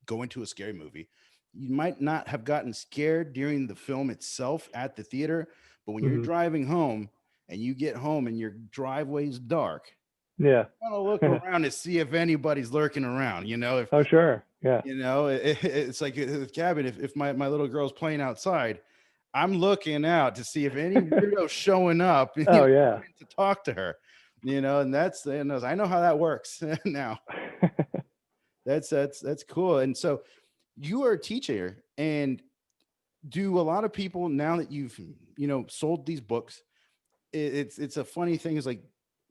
going to a scary movie. You might not have gotten scared during the film itself at the theater, but when you're Hmm. driving home and you get home and your driveway's dark, Yeah. you want to look around to see if anybody's lurking around. If Oh, sure. Yeah. it's like with Cabin. If my little girl's playing outside, I'm looking out to see if any weirdo's showing up, Oh, yeah. wanting to talk to her. And I know how that works now. That's cool. And so you are a teacher, and do a lot of people now that you've sold these books, it's a funny thing, is like,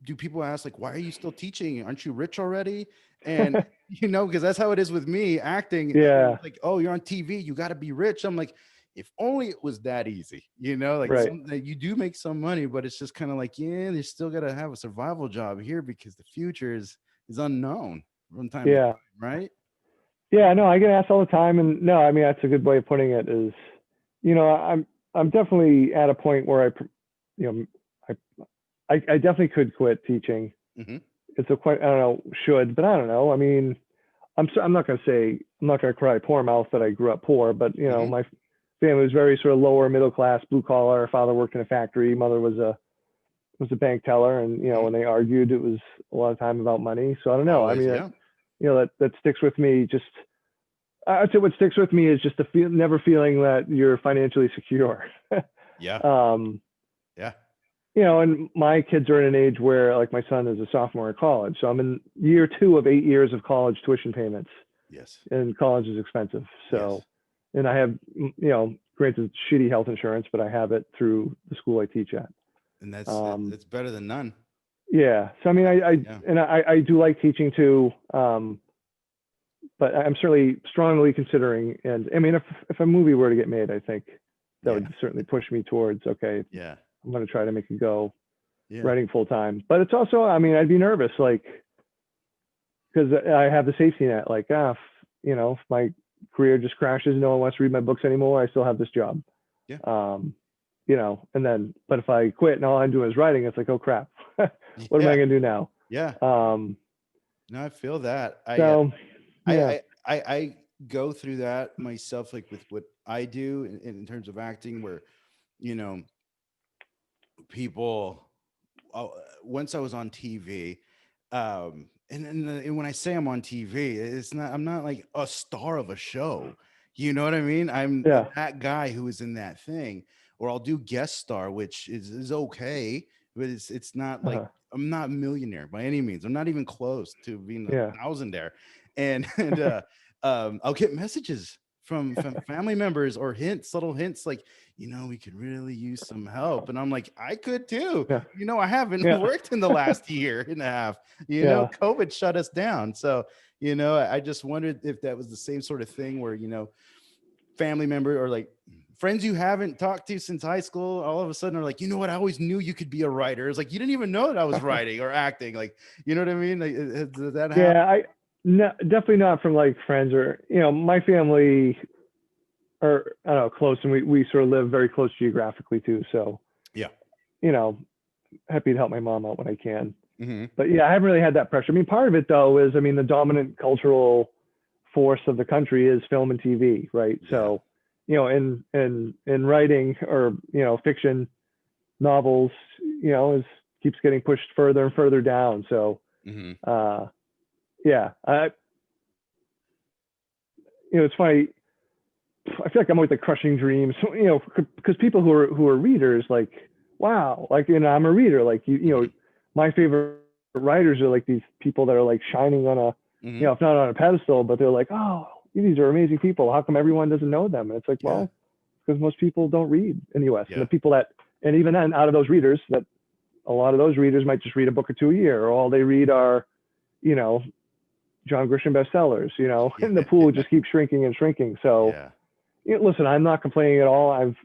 do people ask like, why are you still teaching, aren't you rich already? And because that's how it is with me acting. Yeah. Like, oh, you're on TV, you got to be rich. I'm like, if only it was that easy, like Right. some that you do make some money, but it's just kind of like, yeah, you still got to have a survival job here because the future is unknown from time to time, Yeah. right? Yeah, no, I get asked all the time, and no, I mean that's a good way of putting it. Is, I'm definitely at a point where you know, I definitely could quit teaching. Hmm. It's a quite, I don't know, should, but I don't know. I mean, I'm not gonna say, I'm not gonna cry poor mouth that I grew up poor, but Hmm. my family was very sort of lower middle class, blue collar. Father worked in a factory, mother was a bank teller, and when they argued, it was a lot of time about money. So I don't know. I Always, mean, yeah, that sticks with me. Just I'd say what sticks with me is just the never feeling that you're financially secure. yeah, um, yeah. and my kids are in an age where, like, my son is a sophomore in college, so I'm in year two of 8 years of college tuition payments, Yes, and college is expensive. So, yes, and I have, granted, shitty health insurance, but I have it through the school I teach at. and Um, it's better than none. yeah. So I mean, Yeah, I do like teaching too. But I'm certainly strongly considering. And I mean, if a movie were to get made, I think that yeah, would certainly push me towards, okay, yeah, I'm going to try to make it go yeah. writing full time. But it's also, I mean, I'd be nervous, like, because I have the safety net, like, if my career just crashes, no one wants to read my books anymore, I still have this job. Yeah. Um, and then, but if I quit and all I'm doing is writing, it's like, oh crap, what am I Yeah. going to do now? Yeah. Um, No, I feel that. so I, yeah, I, I go through that myself, like with what I do in terms of acting, where, you know, people, uh, once I was on TV, and when I say I'm on TV, it's not, I'm not like a star of a show. You know what I mean? I'm yeah, that guy who is in that thing, or I'll do guest star, which is okay, but it's not like uh I'm not a millionaire by any means. I'm not even close to being yeah, a thousandaire, and I'll get messages from family members or hints, subtle hints, like, we could really use some help. And I'm like, I could too. yeah, I haven't yeah, worked in the last year and a half. yeah. COVID shut us down. So, I just wondered if that was the same sort of thing where, family member or like friends you haven't talked to since high school all of a sudden are like, you know what, I always knew you could be a writer. It's like you didn't even know that I was writing or acting. Like, you know what I mean? Like, does that happen? Yeah, no, definitely not from like friends or my family are, I don't know, close, and we sort of live very close geographically too. So Yeah. you know, happy to help my mom out when I can. Hmm. But yeah, I haven't really had that pressure. I mean, part of it though is, I mean, the dominant cultural force of the country is film and TV, right? Yeah. So in writing, or fiction, novels, is keeps getting pushed further and further down. So Hmm. uh, yeah, it's funny. I feel like I'm with the crushing dreams, because people who are readers, like, wow, like, I'm a reader, like, Hmm. my favorite writers are like these people that are like shining on a, Hmm. if not on a pedestal, but they're like, oh, these are amazing people. How come everyone doesn't know them? And it's like, Yeah. well, because most people don't read in the U.S. And the Yeah. people that, and even then, out of those readers, that a lot of those readers might just read a book or two a year, or all they read are, you know, John Grisham bestsellers, and the Yeah. pool just keeps shrinking and shrinking. So Yeah. listen, I'm not complaining at all. I've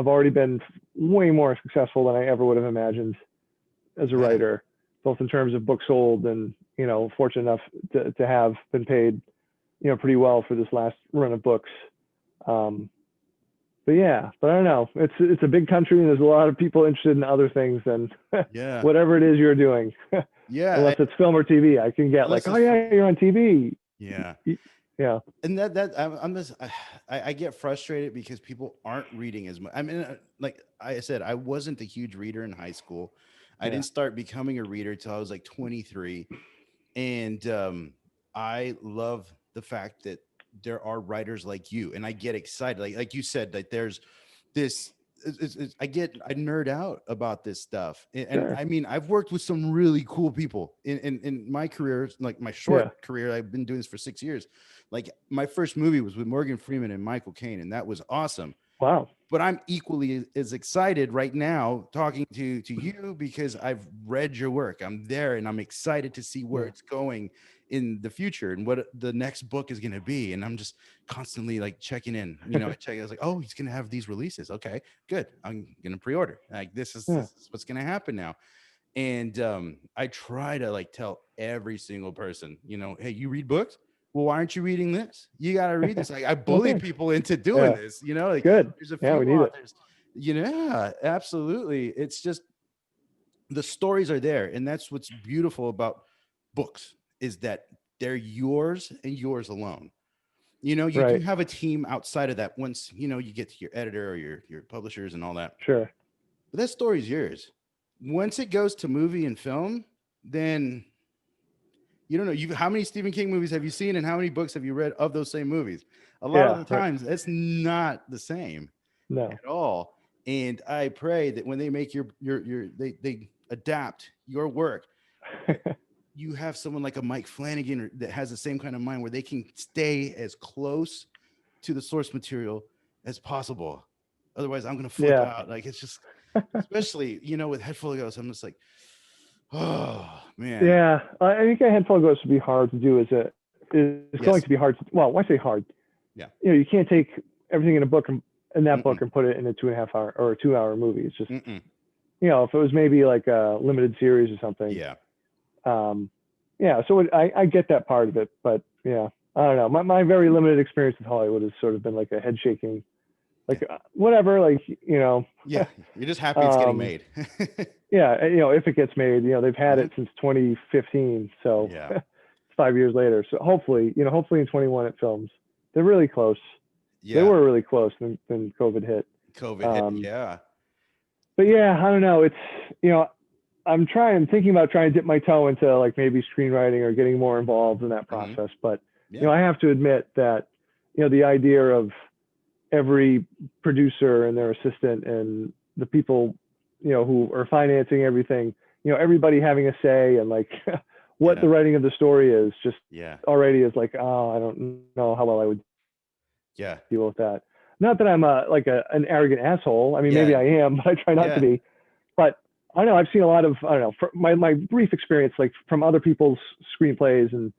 already been way more successful than I ever would have imagined as a Yeah. writer, both in terms of books sold and, fortunate enough to have been paid, pretty well for this last run of books. Um, but yeah, but I don't know. It's a big country, and there's a lot of people interested in other things than Yeah. whatever it is you're doing. Yeah. Unless it's film or TV, I can get like, Unless oh it's fun. yeah, you're on TV. Yeah. Yeah, And that I'm just I get frustrated because people aren't reading as much. I mean, like I said, I wasn't a huge reader in high school. I yeah, didn't start becoming a reader till I was like 23, and I love the fact that there are writers like you, and I get excited. Like you said, that there's this. I nerd out about this stuff, and sure. I mean, I've worked with some really cool people in my career, like my Yeah. short career. I've been doing this for 6 years. Like my first movie was with Morgan Freeman and Michael Caine, and that was awesome. Wow. But I'm equally as excited right now talking to you because I've read your work. I'm there, and I'm excited to see where Yeah. it's going in the future and what the next book is going to be. And I'm just constantly like checking in. I was like, oh, he's going to have these releases. Okay, good. I'm going to pre-order. Like Yeah. this is what's going to happen now. And I try to like tell every single person, hey, you read books? well, why aren't you reading this? You got to read this. I Well, bully thanks. people into doing Yeah. this, you know, like Good. there's a Yeah, few we need it. authors, yeah, absolutely. It's just, the stories are there. And that's what's beautiful about books, is that they're yours and yours alone. You know, you do Right. have a team outside of that once, you know, you get to your editor or your publishers and all that. Sure. But that story's yours. Once it goes to movie and film, then you don't know. You How many Stephen King movies have you seen, and how many books have you read of those same movies? A lot of Yeah. the Right. times, it's not the same No. at all. And I pray that when they make they adapt your work, you have someone like a Mike Flanagan that has the same kind of mind, where they can stay as close to the source material as possible. Otherwise, I'm gonna flip Yeah. out. Like, it's just, especially, you know, with Head Full of Ghosts, I'm just like, oh man. Yeah. I think a handful of ghosts would be hard to do. It's going Yes. to be hard. Well, why say hard? Yeah. You know, you can't take everything in a book in that book Mm-mm. and put it in a 2.5 hour or a 2 hour movie. It's just, Mm-mm. you know, if it was maybe like a limited series or something. Yeah. Yeah. So I get that part of it, but yeah, I don't know. My very limited experience with Hollywood has sort of been like a head shaking, like whatever, like, you know. Yeah. You're just happy it's getting made. Yeah. You know, if it gets made, you know, they've had Mhm. it since 2015. So Yeah. it's 5 years later. So hopefully, you know, hopefully in 21 it films. They're really close. They Yeah. were really close when COVID hit. COVID hit. Yeah. But yeah, I don't know. It's, you know, I'm thinking about trying to dip my toe into like maybe screenwriting or getting more involved in that Mhm. process. But, Yeah. you know, I have to admit that, you know, the idea of every producer and their assistant and the people, you know, who are financing everything, you know, everybody having a say and like what Yeah. the writing of the story is just Yeah. already is like, oh, I don't know how well I would Yeah. deal with that. Not that I'm an arrogant asshole. I mean, maybe Yeah. I am, but I try not to Yeah. be. But I don't know. I've seen a lot of, I don't know, my brief experience, like from other people's screenplays and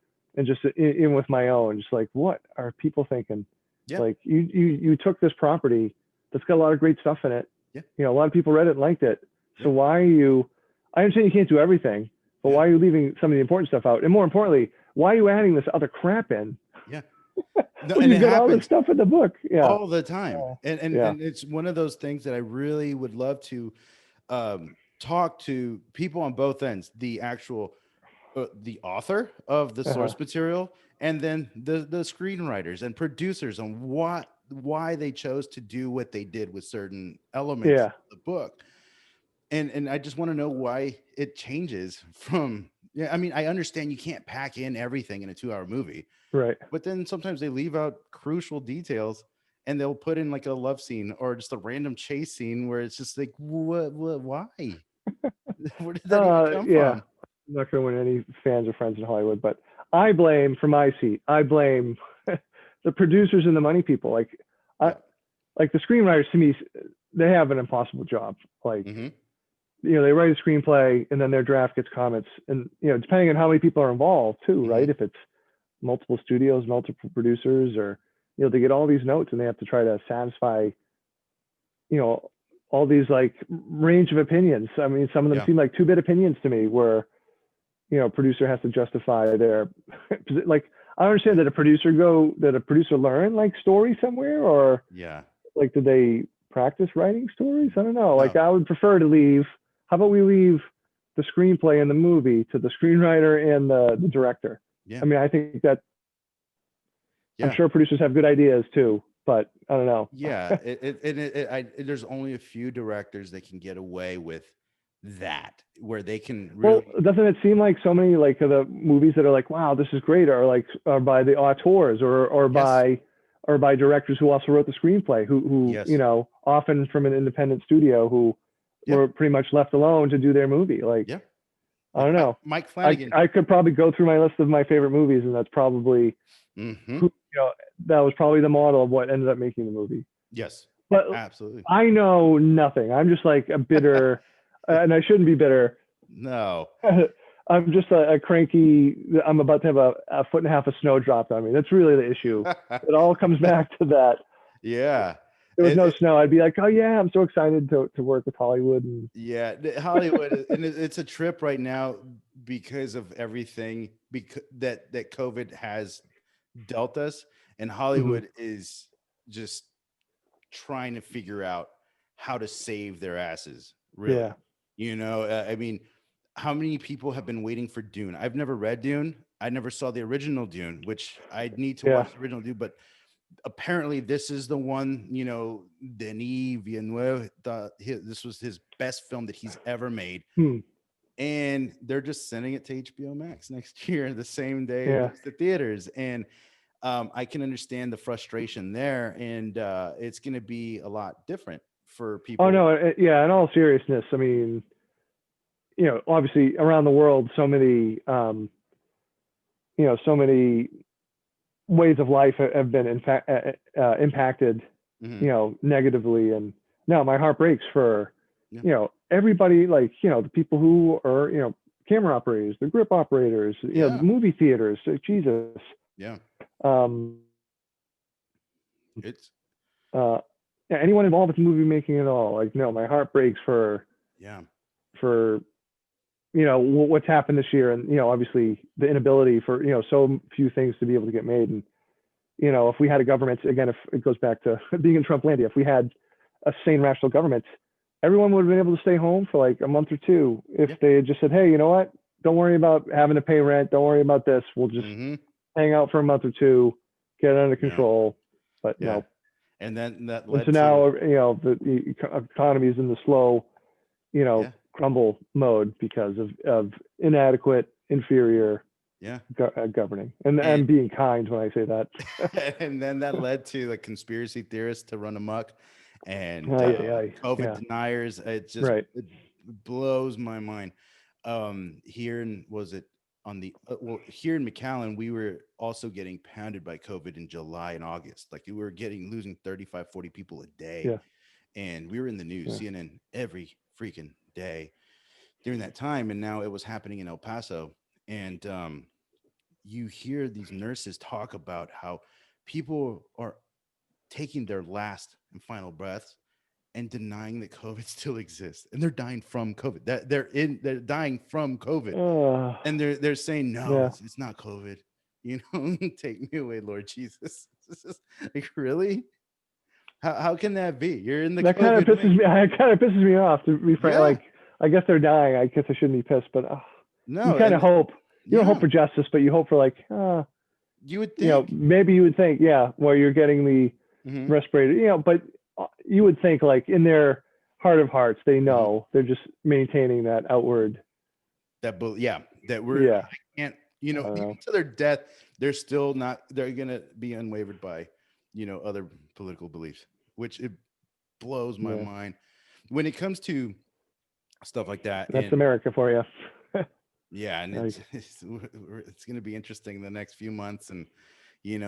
just in with my own, just like, what are people thinking? Yeah. Like you took this property that's got a lot of great stuff in it. Yeah. You know, a lot of people read it and liked it. So Yeah. why are you, I understand you can't do everything, but Yeah. why are you leaving some of the important stuff out? And more importantly, why are you adding this other crap in? Yeah. No, When and you've it got all this happens stuff in the book. Yeah. all the time. And Yeah. and it's one of those things that I really would love to talk to people on both ends, the actual the author of the Uh-huh. source material, and then the screenwriters and producers, on why they chose to do what they did with certain elements Yeah. of the book. And I just want to know why it changes from, yeah, I mean, I understand you can't pack in everything in a 2 hour movie, Right. but then sometimes they leave out crucial details, and they'll put in like a love scene or just a random chase scene where it's just like, what why? Where did that even come Yeah. from? I'm not going to win any fans or friends in Hollywood, but I blame, from my seat, I blame the producers and the money people. Like, Yeah. like the screenwriters to me, they have an impossible job. Like, Mm-hmm. you know, they write a screenplay and then their draft gets comments, and you know, depending on how many people are involved too, Mm-hmm. right? If it's multiple studios, multiple producers, or you know, they get all these notes and they have to try to satisfy, you know, all these like range of opinions. I mean, some of them Yeah. seem like 2-bit opinions to me, where you know, a producer has to justify their like. I understand that a producer learn like story somewhere, or Yeah. like did they practice writing stories? I don't know. Like No. I would prefer to leave. How about we leave the screenplay and the movie to the screenwriter and the director? Yeah. I mean, I think that I'm Yeah. sure producers have good ideas too, but I don't know. Yeah. There's only a few directors that can get away with that, where they can Well, really. doesn't it seem like so many like of the movies that are like, wow, this is great, are like are by the auteurs or Yes. by directors who also wrote the screenplay, who you Yes. know, often from an independent studio, who Yeah. were pretty much left alone to do their movie. Like, Yeah. I don't know. Mike Flanagan. I could probably go through my list of my favorite movies, and that's probably Mm-hmm. who, you know, that was probably the model of what ended up making the movie. Yes. But Absolutely. I know nothing. I'm just like a bitter, and I shouldn't be bitter. No. I'm just a cranky. I'm about to have a foot and a half of snow dropped on me. That's really the issue. It all comes back to that. Yeah. There was no snow. I'd be like, oh yeah, I'm so excited to work with Hollywood. And Yeah, Hollywood, and it's a trip right now because of everything, because that COVID has dealt us, and Hmm. Hollywood is just trying to figure out how to save their asses, Yeah. really. I mean, how many people have been waiting for Dune? I've never read Dune. I never saw the original Dune, which I need to Yeah. watch the original Dune, but apparently this is the one, Denis Villeneuve thought this was his best film that he's ever made. Hmm. And they're just sending it to HBO Max next year, the same day it Yeah. goes to theaters. And I can understand the frustration there, and it's going to be a lot different for Oh people. no, yeah. In all seriousness, I mean, obviously around the world, so many ways of life have been in fact impacted, Hmm. negatively. And no, my heart breaks for, Yeah, everybody, like, the people who are, camera operators, the grip operators, the yeah, movie theaters. Jesus. yeah. Um, It's uh, yeah, anyone involved with movie making at all, like, no, my heart breaks yeah, for what's happened this year, and obviously the inability for so few things to be able to get made. And if we had a government, again, if it goes back to being in Trumplandia, if we had a sane, rational government, everyone would have been able to stay home for like a month or two if yeah. they had just said, hey, you know what? Don't worry about having to pay rent. Don't worry about this. We'll just Hmm. hang out for a month or two, get it under Yeah, control. But yeah. no. And then that And so led to, now, the economy is in the slow, yeah, crumble mode because of inadequate, inferior yeah. governing. And And I'm being kind when I say that. and then that led to the conspiracy theorists to run amok, and Aye, aye, aye. COVID Yeah, deniers. right. It blows my mind. Here in was it on the well here in McAllen, we were also getting pounded by COVID in July and August. Like we were getting losing 35, 40 people a day, Yeah, and we were in the news, yeah. CNN every freaking day during that time. And now it was happening in El Paso, and you hear these nurses talk about how people are taking their last and final breaths and denying that COVID still exists, and they're dying from COVID. That they're dying from COVID, Uh, and they're saying no, yeah. it's not COVID. Take me away, Lord Jesus. This is like really. How can that be? You're in the That kind of COVID pisses wing. me. It kind of pisses me off, to be frank. Yeah. Like, I guess they're dying. I guess I shouldn't be pissed, but you No, kind of and hope. You don't hope yeah, for justice, but you hope for, like, you would think. maybe you would think, yeah, well, you're getting the Hmm. respirator, but you would think, like, in their heart of hearts, they Hmm. know they're just maintaining that outward. Yeah, that we're Yeah, I can't, I don't even know. to their death, they're still not, they're gonna be unwavered by, other political beliefs, which it blows my Yeah, mind when it comes to stuff like that. that's And America for you. yeah, and Like, it's gonna be interesting the next few months, and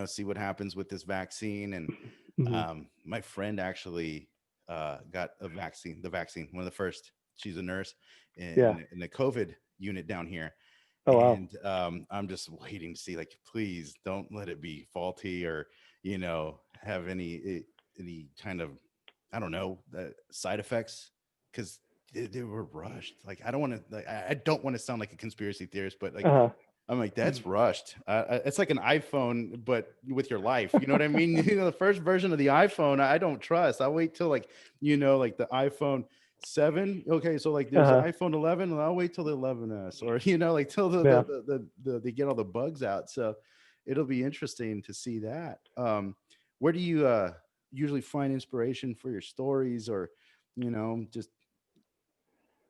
see what happens with this vaccine. And mhm. my friend actually got the vaccine, one of the first. She's a nurse Yeah. in the COVID unit down here. Oh wow. And I'm just waiting to see, like, please don't let it be faulty, or have any kind of, I don't know, side effects, because they were rushed. Like, I don't want to, like, I don't want to sound like a conspiracy theorist, but like, Uh I'm like, that's rushed. It's like an iPhone, but with your life. You know what I mean? The first version of the iPhone, I don't trust. I'll wait till, like, like the iPhone 7. Okay, so like there's the huh. iPhone 11, and I'll wait till the 11s, or like till Yeah. they get all the bugs out. So it'll be interesting to see that. Where do you usually find inspiration for your stories, or just,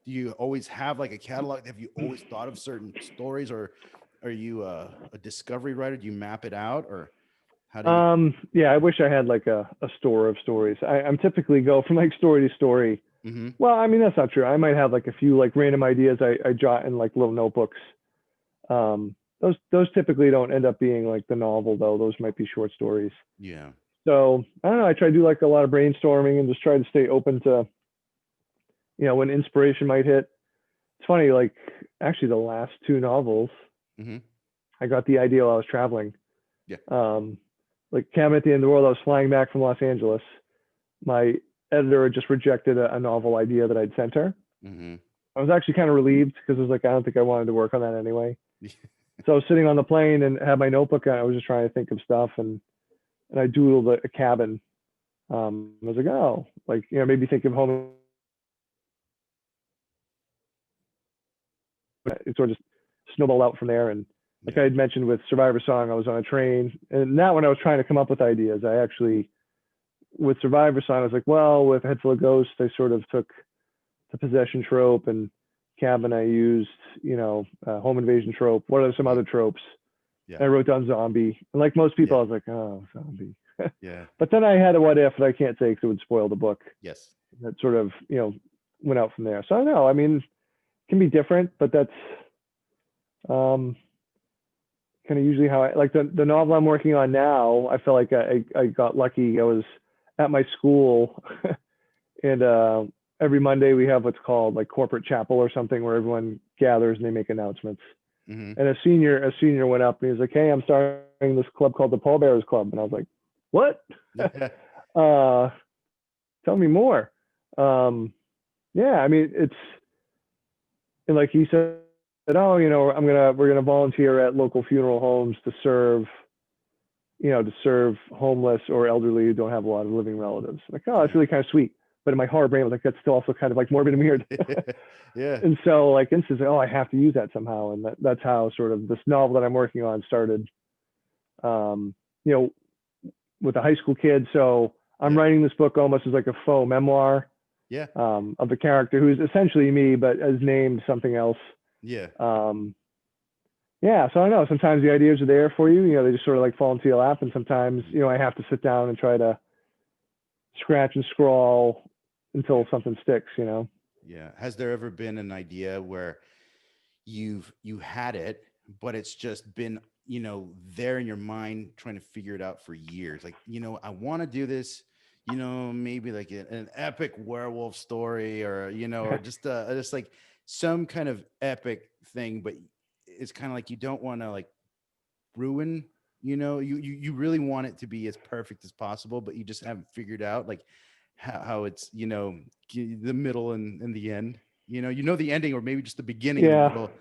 do you always have like a catalog? Have you always thought of certain stories, or are you a discovery writer? Do you map it out, or how do you? Yeah, I wish I had like a store of stories. I'm typically go from like story to story. Mm-hmm. Well, I mean, that's not true. I might have like a few like random ideas I jot in like little notebooks. Those typically don't end up being like the novel though. Those might be short stories. Yeah. So I don't know. I try to do like a lot of brainstorming and just try to stay open to, when inspiration might hit. It's funny, like actually the last two novels, Mm-hmm. I got the idea while I was traveling. Yeah. Um, like Cabin at the End of the World, I was flying back from Los Angeles. My editor had just rejected a novel idea that I'd sent her. Mm-hmm. I was actually kind of relieved because I was like, I don't think I wanted to work on that anyway. So I was sitting on the plane and had my notebook and I was just trying to think of stuff, and I doodled a cabin. I was like, oh, like, maybe think of home. It sort of just snowballed out from there. And like I Yeah. had mentioned with Survivor Song, I was on a train, and that when I was trying to come up with ideas, I actually, with Survivor Song, I was like, well, with Head Full of Ghosts, I sort of took the possession trope, and cabin I used, home invasion trope. What are some other tropes? Yeah. And I wrote down zombie. And like most people, Yeah. I was like, oh, zombie. Yeah. But then I had a what if that I can't say because it would spoil the book. Yes. That sort of, went out from there. So I don't know. I mean, it can be different, but that's kind of usually how I like the novel I'm working on now. I feel like I got lucky. I was at my school and every Monday we have what's called like corporate chapel or something where everyone gathers and they make announcements. Mm-hmm. And a senior went up and he was like, hey, I'm starting this club called the Pall Bearers Club. And I was like, what? Yeah. Tell me more. Yeah, I mean, it's, and like he said, oh, we're gonna volunteer at local funeral homes to serve homeless or elderly who don't have a lot of living relatives. Like, oh, that's really kind of sweet. But in my horror brain, I was like, that's still also kind of like morbid and weird. Yeah. And so like instantly, oh, I have to use that somehow. And that's how sort of this novel that I'm working on started, with a high school kid. So I'm writing this book almost as like a faux memoir Yeah. of the character who's essentially me, but is named something else. Yeah. Yeah, so I don't know. Sometimes the ideas are there for you. They just sort of like fall into your lap, and sometimes I have to sit down and try to scratch and scrawl until something sticks. Yeah. Has there ever been an idea where you had it, but it's just been, there in your mind trying to figure it out for years? Like, I want to do this, maybe like an epic werewolf story or, or just like some kind of epic thing, but it's kind of like you don't want to like ruin, you really want it to be as perfect as possible, but you just haven't figured out like how it's, the middle and the end, the ending or maybe just the beginning and the Yeah, middle.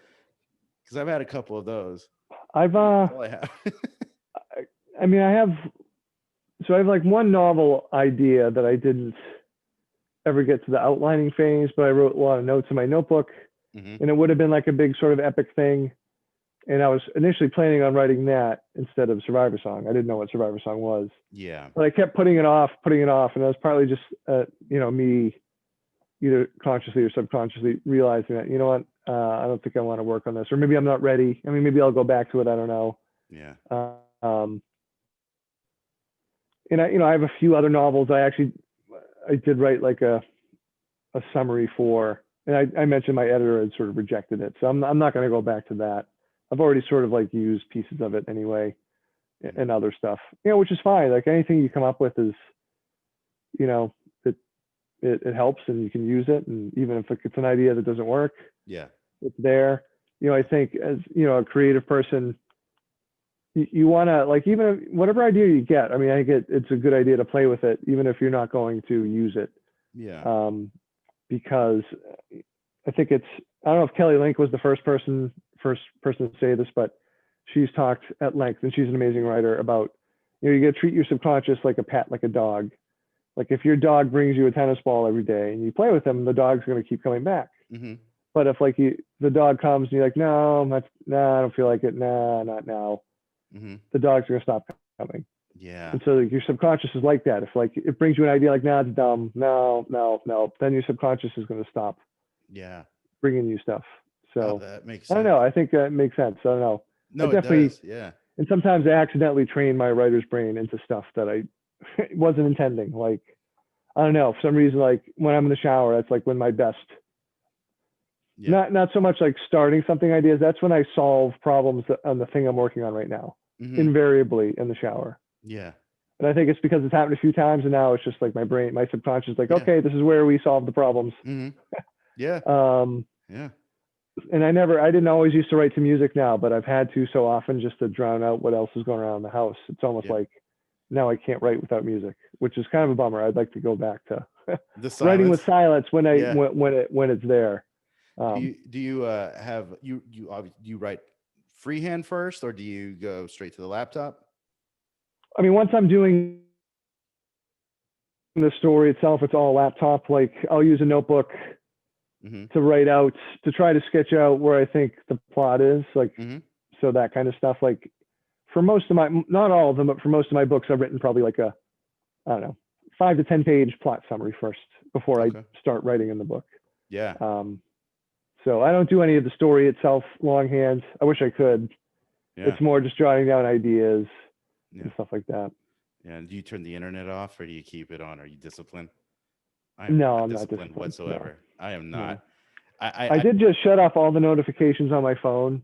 Because I've had a couple of those. I've That's all I have. I mean, I have like one novel idea that I didn't ever get to the outlining phase, but I wrote a lot of notes in my notebook, Mm-hmm. and it would have been like a big sort of epic thing. And I was initially planning on writing that instead of Survivor Song. I didn't know what Survivor Song was, Yeah. but I kept putting it off, and it was partly just me either consciously or subconsciously realizing that I don't think I want to work on this, or maybe I'm not ready. I mean, maybe I'll go back to it. I don't know. Yeah. And I have a few other novels. I did write like a summary for, and I mentioned my editor had sort of rejected it, so I'm not going to go back to that. I've already sort of like used pieces of it anyway, and other stuff, which is fine. Like anything you come up with is, it helps and you can use it. And even if it's an idea that doesn't work, Yeah. it's there. I think as, a creative person, you want to like, even whatever idea you get, I mean, I think it's a good idea to play with it, even if you're not going to use it. Yeah. Because I think I don't know if Kelly Link was the first person to say this, but she's talked at length, and she's an amazing writer, about, you got to treat your subconscious like a pet, like a dog. Like if your dog brings you a tennis ball every day and you play with him, the dog's going to keep coming back. Mm-hmm. But if like the dog comes and you're like, no, I don't feel like it. Nah, not now. Mm-hmm. The dog's going to stop coming. Yeah. And so like, your subconscious is like that. If like it brings you an idea like, nah, it's dumb. No, then your subconscious is going to stop Yeah. bringing you stuff. So that makes I sense. don't know. I think that makes sense. I don't know. No, I definitely, it does. Yeah. And sometimes I accidentally train my writer's brain into stuff that I wasn't intending. Like, I don't know, for some reason, like when I'm in the shower, that's like when my best, not so much like starting something ideas. That's when I solve problems on the thing I'm working on right now, invariably in the shower. Yeah. And I think it's because it's happened a few times, and now it's just like my brain, my subconscious is like, okay, this is where we solve the problems. Mm-hmm. Yeah. Yeah. And I didn't always used to write to music now, but I've had to so often just to drown out what else is going on in the house. It's almost like now I can't write without music, which is kind of a bummer. I'd like to go back to writing with silence when it's there. Do you have you write freehand first, or do you go straight to the laptop? I mean, once I'm doing the story itself, it's all laptop. Like I'll use a notebook Mm-hmm. to write out, to try to sketch out where I think the plot is. Like, Mm-hmm. so that kind of stuff. Like for most of my, not all of them, but for most of my books, I've written probably like a, I don't know, 5 to 10 page plot summary first before I Okay. start writing in the book. Yeah. So I don't do any of the story itself longhand. I wish I could. Yeah. It's more just jotting down ideas Yeah. and stuff like that. Yeah. And do you turn the internet off, or do you keep it on? Are you disciplined? I am No, not I'm not disciplined disciplined. whatsoever. I am No. not. I did just shut off all the notifications on my phone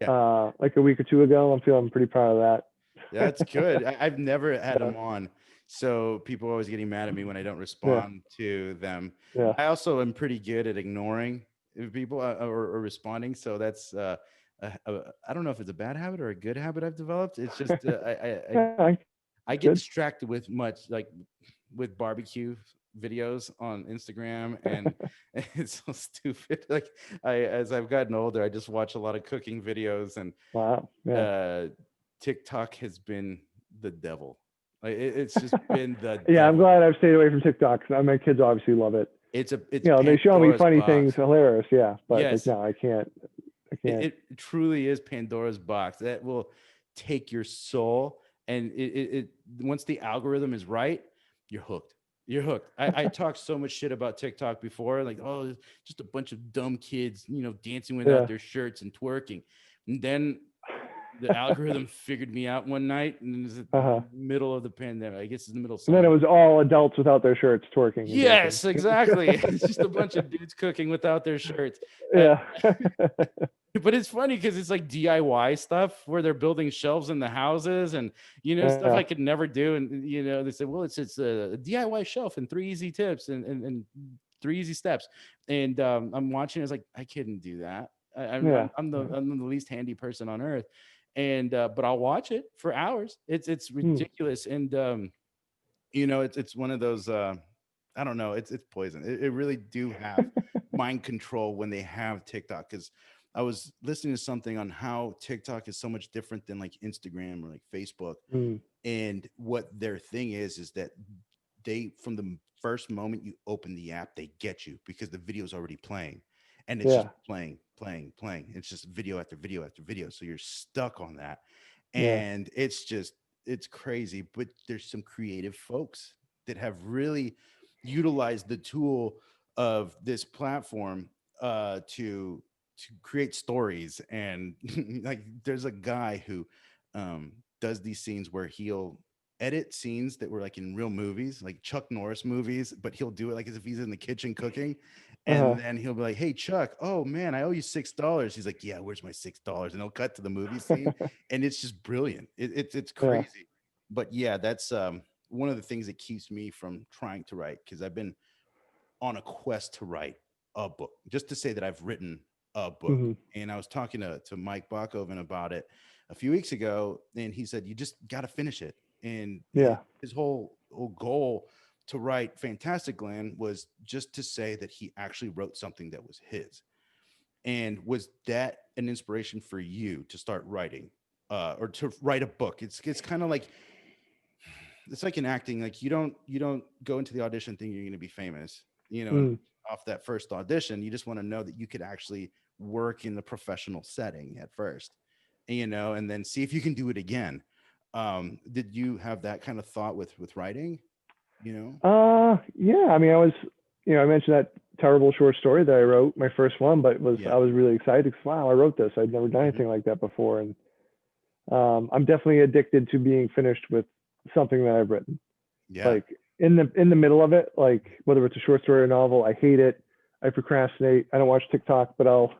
Yeah. like a week or two ago. I'm feeling pretty proud of that. That's good. I've never had Yeah. them on. So people are always getting mad at me when I don't Yeah. respond to them. Yeah. I also am pretty good at ignoring people or responding. So that's, I don't know if it's a bad habit or a good habit I've developed. It's just, Yeah, I get good. distracted with with barbecue videos on Instagram, and it's so stupid. Like as I've gotten older, I just watch a lot of cooking videos, and Wow. Yeah. TikTok has been the devil. Like it's just been the Yeah, I'm devil. glad I've stayed away from TikTok. My kids obviously love it. It's You know, they show me Pandora's funny box. things, hilarious. Yeah, but like, Yes, no, I can't. it truly is Pandora's box that will take your soul, and it once the algorithm is right, you're hooked. You're hooked. I talked so much shit about TikTok before, like, oh, just a bunch of dumb kids, dancing without Yeah. their shirts and twerking. And then the algorithm figured me out one night, and it was the middle of the pandemic. I guess it's the middle of And summer. then it was all adults without their shirts twerking. Yes, exactly. It's just a bunch of dudes cooking without their shirts. Yeah. But it's funny because it's like DIY stuff where they're building shelves in the houses, and stuff I could never do. And they say, well, it's a DIY shelf and 3 easy tips and 3 easy steps. And I'm watching. It's like I couldn't do that. I'm the least handy person on earth. And but I'll watch it for hours. It's ridiculous. And it's one of those. I don't know. It's poison. It really do have mind control when they have TikTok, because I was listening to something on how TikTok is so much different than like Instagram or like Facebook. And what their thing is that they, from the first moment you open the app, they get you because the video is already playing, and it's just playing. It's just video after video after video. So you're stuck on that. And it's crazy. But there's some creative folks that have really utilized the tool of this platform to create stories. And like there's a guy who does these scenes where he'll edit scenes that were like in real movies, like Chuck Norris movies, but he'll do it like as if he's in the kitchen cooking. And then he'll be like, hey, Chuck, oh man, I owe you $6. He's like, yeah, where's my $6? And he'll cut to the movie scene. And it's just brilliant. It's crazy. But yeah, that's one of the things that keeps me from trying to write, because I've been on a quest to write a book, just to say that I've written a book. And I was talking to Mike Bachoven about it a few weeks ago, and he said, you just got to finish it. And his whole goal to write Fantastic Land was just to say that he actually wrote something that was his. And was that an inspiration for you to start writing or to write a book? It's kind of like, it's like in acting. Like you don't go into the audition thinking you're going to be famous, and off that first audition, you just want to know that you could actually work in the professional setting at first, and then see if you can do it again. Did you have that kind of thought with writing? Yeah. I mean, I was, I mentioned that terrible short story that I wrote, my first one, but I was really excited because, wow, I wrote this. I'd never done anything like that before. And I'm definitely addicted to being finished with something that I've written. Yeah. Like in the middle of it, like whether it's a short story or a novel, I hate it. I procrastinate. I don't watch TikTok, but I'll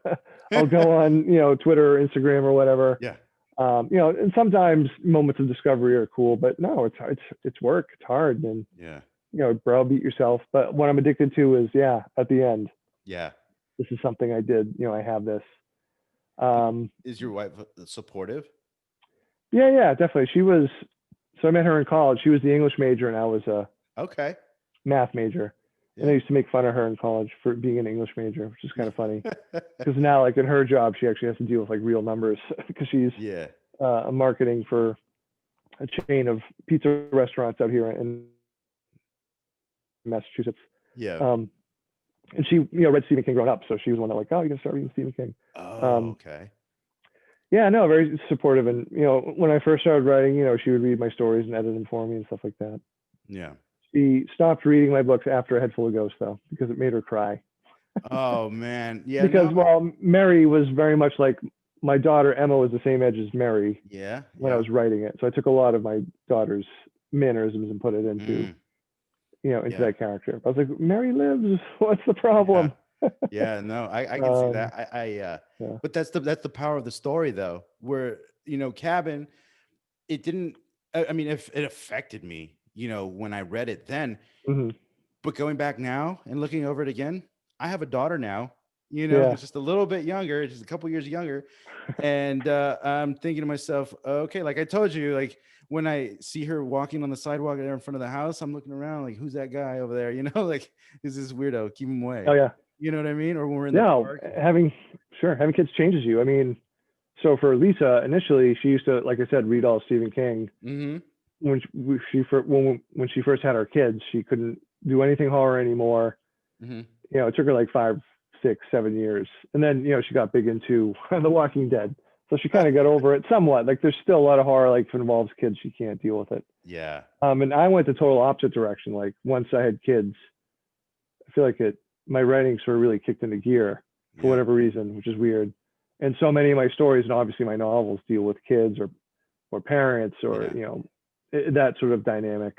go on, Twitter or Instagram or whatever. Yeah. And sometimes moments of discovery are cool, but no, it's work. It's hard. And, browbeat yourself. But what I'm addicted to is, at the end, this is something I did, I have this. Is your wife supportive? Yeah, definitely. So I met her in college. She was the English major and I was a okay math major. And I Yeah. used to make fun of her in college for being an English major, which is kind of funny because now, like in her job, she actually has to deal with like real numbers because she's Yeah. marketing for a chain of pizza restaurants out here in Massachusetts. Yeah. Um, and she, read Stephen King growing up, so she was one that like, oh, you can start reading Stephen King. Oh, Um, okay. yeah, no, very supportive. And when I first started writing, she would read my stories and edit them for me and stuff like that. Yeah. She stopped reading my books after A Head Full of Ghosts, though, because it made her cry. Oh man. Yeah. Because No. while Mary was very much like my daughter Emma was the same age as Mary Yeah. when I Yeah. was writing it, so I took a lot of my daughter's mannerisms and put it into Mm, into yeah. that character. I was like, Mary lives. What's the Yeah. problem? Yeah. No, I can see um, that. yeah. But that's the power of the story though, where Cabin, it didn't. I mean, if it affected me, when I read it then, Hmm. but going back now and looking over it again, I have a daughter now, Yeah. who's just a little bit younger, just a couple years younger. And I'm thinking to myself, okay, like I told you, like when I see her walking on the sidewalk there in front of the house, I'm looking around like, who's that guy over there? Like, who's this weirdo? Keep him Oh away. yeah. You know what I mean? Or when we're in the No, park. having kids changes you. I mean, so for Lisa, initially she used to, like I said, read all Stephen King. Mm-hmm. When she first had her kids, she couldn't do anything horror anymore. Mm-hmm. It took her like 5, 6, 7 years, and then she got big into The Walking Dead. So she kind of got over it somewhat. Like there's still a lot of horror, like if it involves kids, she can't deal with it. Yeah. And I went the total opposite direction. Like once I had kids, I feel like my writing sort of really kicked into gear for Yeah. whatever reason, which is weird. And so many of my stories and obviously my novels deal with kids or parents or Yeah. that sort of dynamic.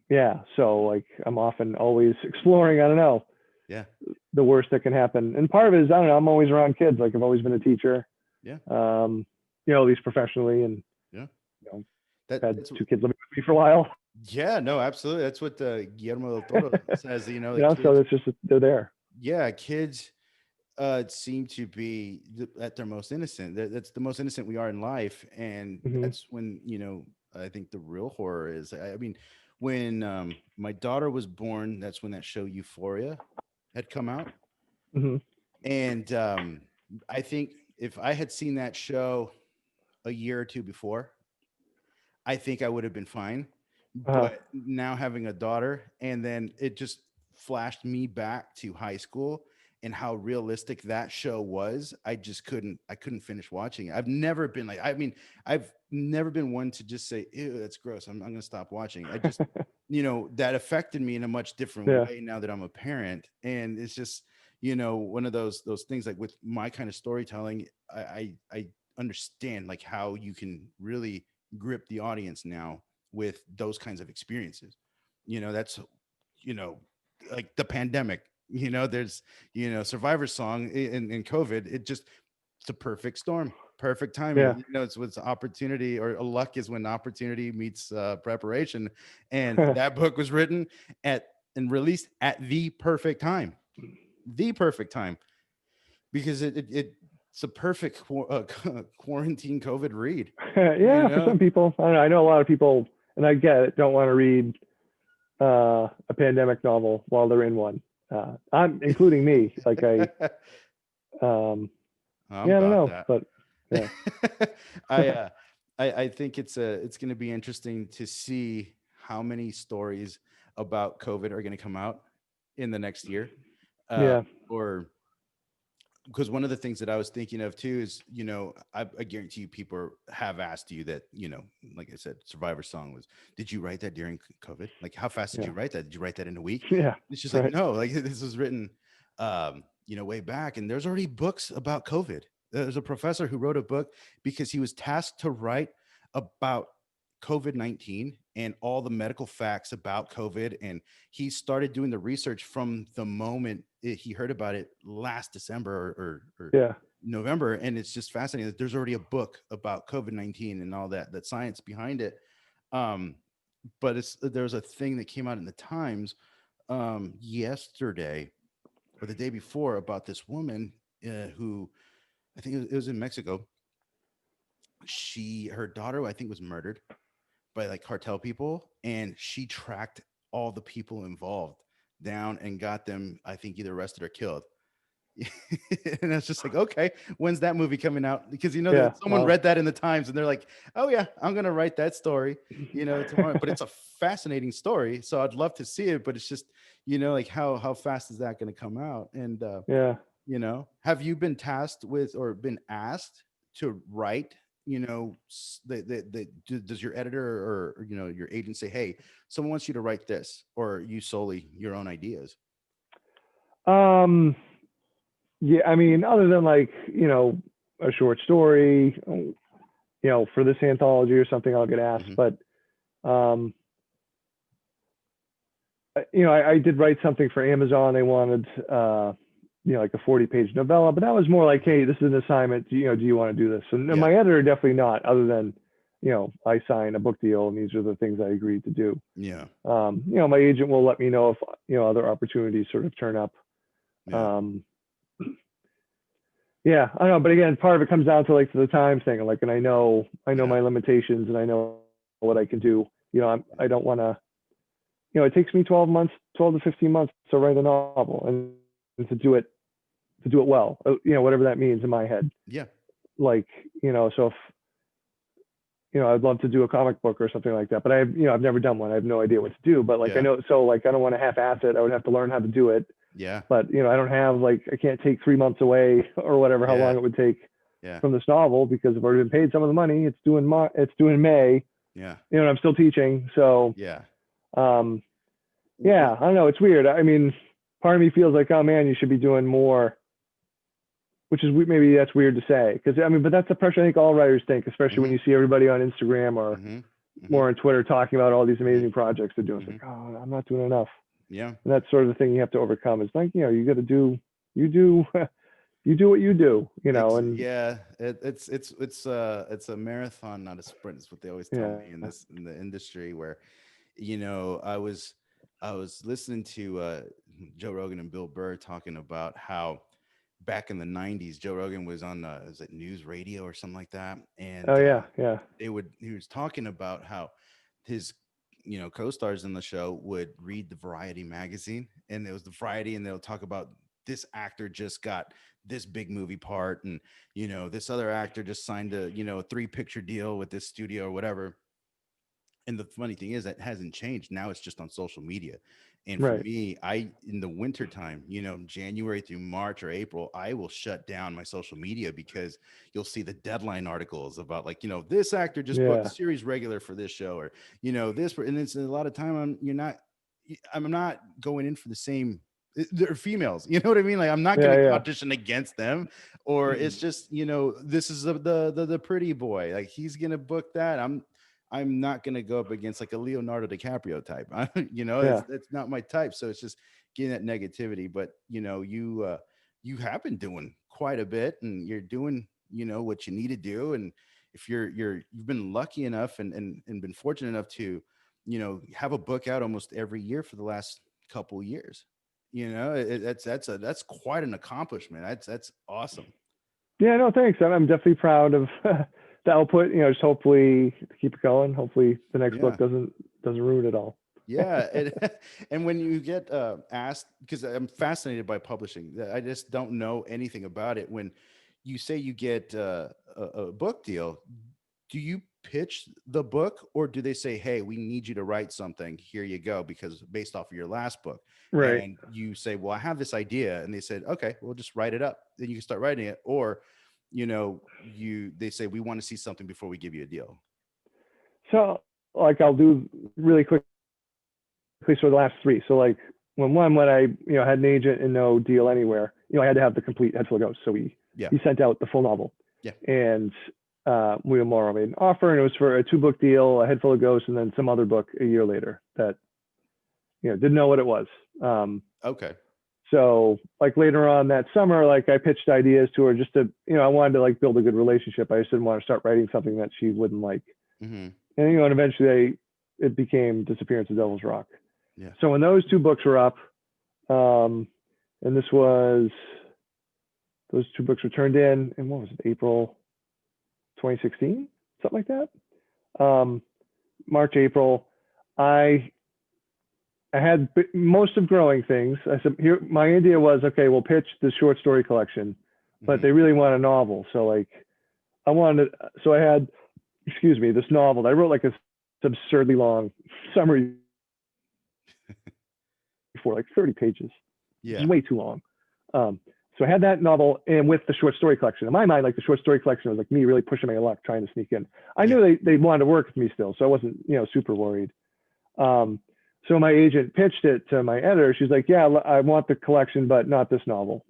Yeah, so like I'm often always exploring. I don't know Yeah. the worst that can happen, and part of it is I don't know. I'm always around kids. Like I've always been a teacher. Yeah. At least professionally, and Yeah. you know, had That's 2 kids living with me for a while. yeah, no, absolutely. That's what Guillermo del Toro says, the So kids, that's just they're there. yeah, kids seem to be at their most innocent. That's the most innocent we are in life, and Hmm. that's when I think the real horror is. I mean, when my daughter was born, that's when that show Euphoria had come out, Hmm. and I think if I had seen that show a year or two before, I think I would have been fine. Uh, But now having a daughter, and then it just flashed me back to high school and how realistic that show was. I couldn't finish watching it. I've never been like, I mean, I've never been one to just say, ew, that's gross. I'm gonna stop watching. I just, that affected me in a much different yeah, way now that I'm a parent. And it's just, one of those things like with my kind of storytelling, I understand like how you can really grip the audience now with those kinds of experiences. That's you know like the pandemic. There's Survivor song in COVID. It's a perfect storm, perfect timing. yeah. It's opportunity, or luck is when opportunity meets preparation. And that book was written at and released at the perfect time, because it's a perfect quarantine COVID read. you Yeah, for know some people, I don't know. I know a lot of people, and I get it, don't want to read a pandemic novel while they're in one. I'm including me. Like um, I'm yeah, I don't about know, that. but yeah, I uh I think it's going to be interesting to see how many stories about COVID are going to come out in the next year. yeah, Or because one of the things that I was thinking of too is, I guarantee you people have asked you that, like I said, Survivor song was, did you write that during COVID? Like, how fast did yeah, you write that? Did you write that in a week? yeah, It's just like, right. no, like this was written, way back. And there's already books about COVID. There's a professor who wrote a book because he was tasked to write about COVID-19 and all the medical facts about COVID. And he started doing the research from the moment he heard about it last December or Yeah, November. And it's just fascinating that there's already a book about COVID-19 and all that science behind it. Um, but there's a thing that came out in the Times yesterday or the day before about this woman who I think it was in Mexico. Her daughter, I think, was murdered by like cartel people, and she tracked all the people involved. down and got them, I think, either arrested or killed. And it's just like, okay, when's that movie coming out? Because Yeah. that someone Wow. read that in the Times and they're like, oh yeah, I'm gonna write that story, tomorrow. But it's a fascinating story, so I'd love to see it. But it's just, like how fast is that gonna come out? And Yeah. have you been tasked with or been asked to write? Does your editor or your agent say, hey, someone wants you to write this, or you solely your own ideas? Um, yeah, I mean, other than like, a short story, for this anthology or something, I'll get asked. Hmm. But, um, I did write something for Amazon. They wanted, like a 40-page novella, but that was more like, hey, this is an assignment. Do you want to do this? And Yeah, my editor definitely not, other than, I sign a book deal and these are the things I agreed to do. yeah, My agent will let me know if, other opportunities sort of turn up. yeah, Um, yeah, I don't know, but again, part of it comes down to like the time thing. Like, and I know yeah, my limitations and I know what I can do. I don't want to, it takes me 12 to 15 months to write a novel and to do it well, whatever that means in my head. yeah, Like, so if, I'd love to do a comic book or something like that, but I've never done one. I have no idea what to do, but like, I yeah, know, so like, I don't want to half-ass it. I would have to learn how to do it, yeah, but I don't have like, I can't take 3 months away or whatever, how yeah, long it would take yeah, from this novel, because I've already been paid some of the money. It's due in May, yeah, and I'm still teaching. So, yeah. um, Well, yeah, I don't know. It's weird. I mean, part of me feels like, oh man, you should be doing more, which is maybe that's weird to say. Because I mean, but that's the pressure I think all writers think, especially when hmm, you see everybody on Instagram or hmm, hmm, more on Twitter talking about all these hmm, amazing projects they're doing. It's hmm. like, oh, I'm not doing enough. Yeah. And that's sort of the thing you have to overcome. It's like, you got to do, you do, you do what you do, and Yeah, it's a marathon, not a sprint. Is what they always tell yeah, me in the industry. Where I was listening to Joe Rogan and Bill Burr talking about how back in the '90s, Joe Rogan was on is it news radio or something like that, oh and yeah, yeah, he was talking about how his co-stars in the show would read the Variety magazine, and it was the Variety, and they'll talk about this actor just got this big movie part, and this other actor just signed a 3 picture deal with this studio or whatever. And the funny thing is that hasn't changed. Now it's just on social media. And for right, me, in the wintertime, January through March or April, I will shut down my social media because you'll see the deadline articles about like, this actor just booked yeah, series regular for this show, or, this, and it's a lot of time I'm not going in for the same. They're females, you know what I mean? Like I'm not going to yeah, audition against them, or it's just this is the pretty boy, like he's going to book that. I'm not going to go up against like a Leonardo DiCaprio type. yeah, It's not my type. So it's just getting that negativity. But you have been doing quite a bit, and you're doing what you need to do. And if you've been lucky enough and been fortunate enough to have a book out almost every year for the last couple years. That's quite an accomplishment. That's awesome. yeah. No, thanks. I'm definitely proud of the output. Just hopefully to keep it going. Hopefully the next book Yeah. doesn't ruin it all. Yeah, and when you get asked, because I'm fascinated by publishing, I just don't know anything about it. When you say you get a book deal, do you pitch the book, or do they say, "Hey, we need you to write something. Here you go," because based off of your last book, Right. and you say, "Well, I have this idea," and they said, "Okay, we'll just write it up." Then you can start writing it, or they say, "We want to see something before we give you a deal." So like I'll do really quickly for the last three. So like when I had an agent and no deal anywhere, I had to have the complete Head Full of Ghosts. So Yeah, he sent out the full novel, yeah, and William Morrow made an offer, and it was for a 2-book deal, A Head Full of Ghosts, and then some other book a year later that didn't know what it was. okay, So like later on that summer, like I pitched ideas to her just to, I wanted to like build a good relationship. I just didn't want to start writing something that she wouldn't like. hmm, And and eventually it became Disappearance of Devil's Rock. yeah, So when those 2 books were up, and those 2 books were turned in what was it, April 2016, something like that. March, April, I I had most of Growing Things. I said, here, my idea was, okay, we'll pitch the short story collection, but they really want a novel. So like, so I had, excuse me, this novel. I wrote like this absurdly long summary for like 30 pages. Yeah. It's way too long. So I had that novel and with the short story collection. In my mind, like the short story collection was like me really pushing my luck, trying to sneak in. I knew they wanted to work with me still, so I wasn't, super worried. So my agent pitched it to my editor. She's like, yeah, I want the collection, but not this novel.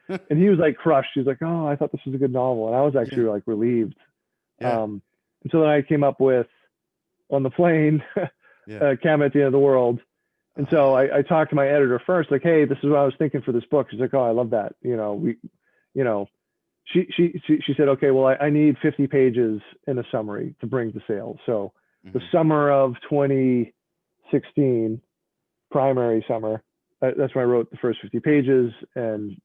And he was like crushed. He's like, oh, I thought this was a good novel. And I was actually like relieved. And so then I came up with On the Plane, Cabin at the End of the World. And so I talked to my editor first, like, hey, this is what I was thinking for this book. She's like, oh, I love that. She said, okay, well, I need 50 pages in a summary to bring to sales. So the summer of 2016, primary summer, that's when I wrote the first 50 pages and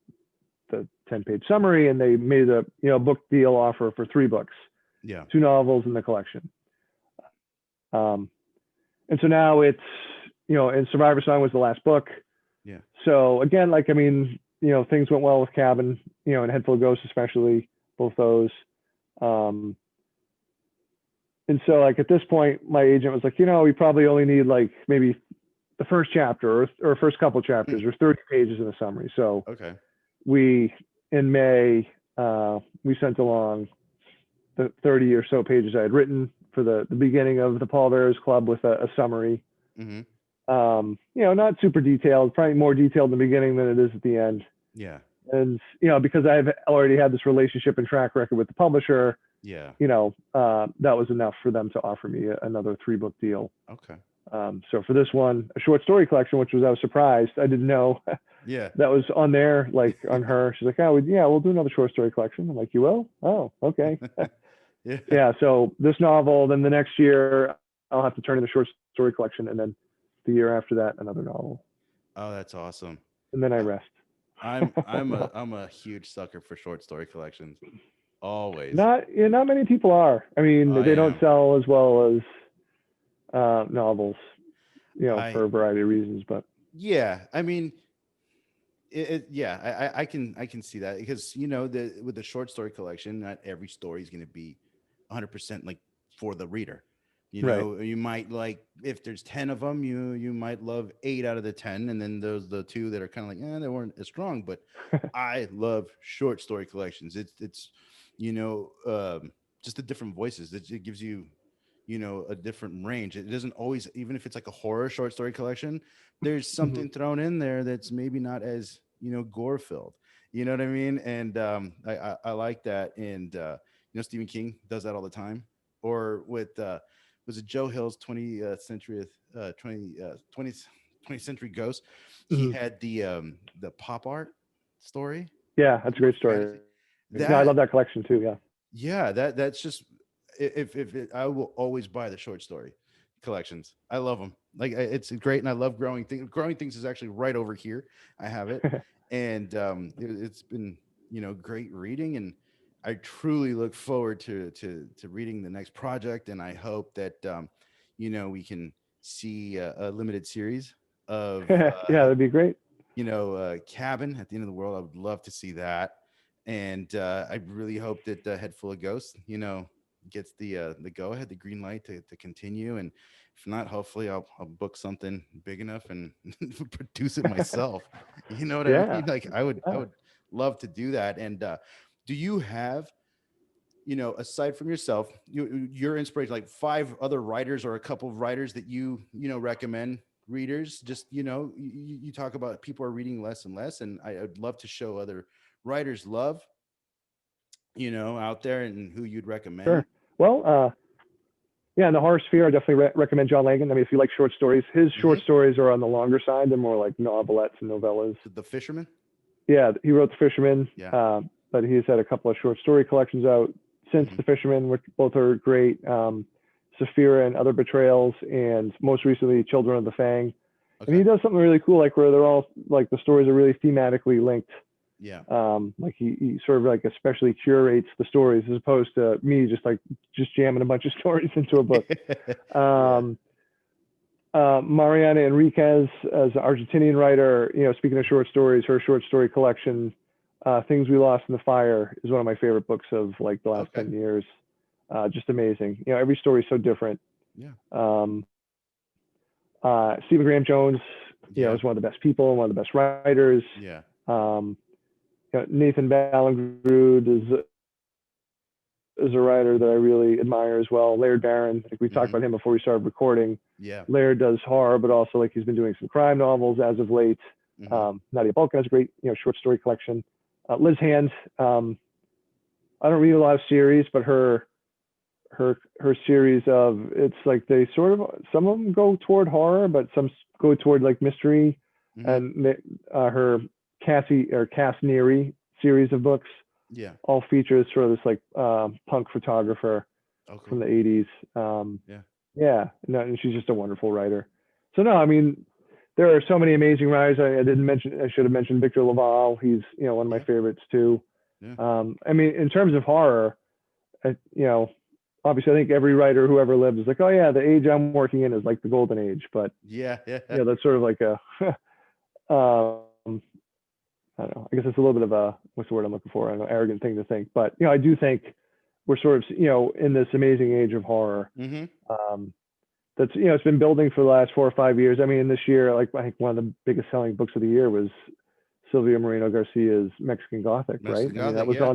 the 10-page summary. And they made a, book deal offer for 3 books, 2 novels in the collection. And so now it's, and Survivor Song was the last book. Yeah. So again, like, things went well with Cabin, and Head Full of Ghosts, especially, both those. And so like at this point, my agent was like, we probably only need like maybe the first chapter or first couple chapters or 30 pages in a summary. So we, in May, we sent along the 30 or so pages I had written for the beginning of the Pallbearers Club with a summary. Not super detailed, probably more detailed in the beginning than it is at the end. Yeah. And, because I've already had this relationship and track record with the publisher, that was enough for them to offer me another 3-book deal. Okay. So for this one, a short story collection, I was surprised. I didn't know that was on there, like on her. She's like, oh, we'll do another short story collection. I'm like, you will? Oh, okay. Yeah. So this novel, then the next year I'll have to turn in the short story collection. And then the year after that, another novel. Oh, that's awesome. And then I rest. I'm a huge sucker for short story collections. Always. Not many people are. They don't sell as well as novels, for a variety of reasons. But yeah, I can see that because with the short story collection, not every story is going to be 100% like for the reader. You might like, if there's 10 of them, you might love 8 out of the 10, and then there's the 2 that are kind of like, they weren't as strong. But I love short story collections. It's just the different voices. It gives you a different range. It doesn't always, even if it's like a horror short story collection, there's something thrown in there that's maybe not as gore filled. You know what I mean? And I like that. And Stephen King does that all the time. Or with was it Joe Hill's 20th Century Ghost? He had the pop art story. Yeah, that's a great story. I love that collection too. Yeah. Yeah, that's just, I will always buy the short story collections. I love them. Like, it's great, and I love Growing Things. Growing Things is actually right over here. I have it, and it's been great reading, and I truly look forward to reading the next project, and I hope that we can see a limited series of yeah, that'd be great. Cabin at the End of the World. I would love to see that, and I really hope that Head Full of Ghosts gets the go ahead, the green light to continue, and if not, hopefully I'll book something big enough and produce it myself. You know what I mean? Like, I would love to do that. And do you have, aside from yourself, your inspiration, like 5 other writers or a couple of writers that you recommend readers? Just you talk about people are reading less and less, and I'd love to show other writers love out there, and who you'd recommend. Sure. Well, in the horror sphere, I definitely recommend John Langan. If you like short stories, his short stories are on the longer side. They're more like novelettes and novellas. The Fisherman? Yeah, he wrote The Fisherman. Yeah. But he's had a couple of short story collections out since The Fisherman, which both are great. Saphira and Other Betrayals, and most recently Children of the Fang. Okay. And he does something really cool, like where they're all like the stories are really thematically linked. Yeah. Like he sort of like especially curates the stories as opposed to me just jamming a bunch of stories into a book. Mariana Enriquez, as an Argentinian writer, speaking of short stories, her short story collection, Things We Lost in the Fire, is one of my favorite books of like the last Okay. 10 years. Just amazing. Every story is so different. Yeah. Um, Stephen Graham Jones, Yeah. is one of the best people, one of the best writers. Yeah. Um, Nathan Ballingrud is a writer that I really admire as well. Laird Barron, like we talked Hmm. about him before we started recording. Yeah. Laird does horror, but also like he's been doing some crime novels as of late. Hmm. Nadia Bulkin has a great, short story collection. Liz Hand, I don't read a lot of series, but her series of, it's like they sort of, some of them go toward horror, but some go toward like mystery. Hmm. And her Cass Neary series of books Yeah. all features sort of this like punk photographer Oh, from cool. the 80s. Yeah. Yeah, no, and she's just a wonderful writer. So no, I mean, there are so many amazing writers. I didn't mention. I should have mentioned Victor Laval. He's one of my Yeah. favorites too. Yeah. I mean, in terms of horror, obviously, I think every writer who ever lived is like, oh yeah, the age I'm working in is like the golden age. But Yeah. Yeah. that's sort of like a, I don't know. I guess it's a little bit of a, what's the word I'm looking for? I don't know, arrogant thing to think. But I do think we're sort of in this amazing age of horror. Hmm. Um, that's it's been building for the last 4 or 5 years. I mean, this year, like I think one of the biggest selling books of the year was Silvia Moreno Garcia's Mexican Gothic, right? Mexican I mean, Gothic. Yeah.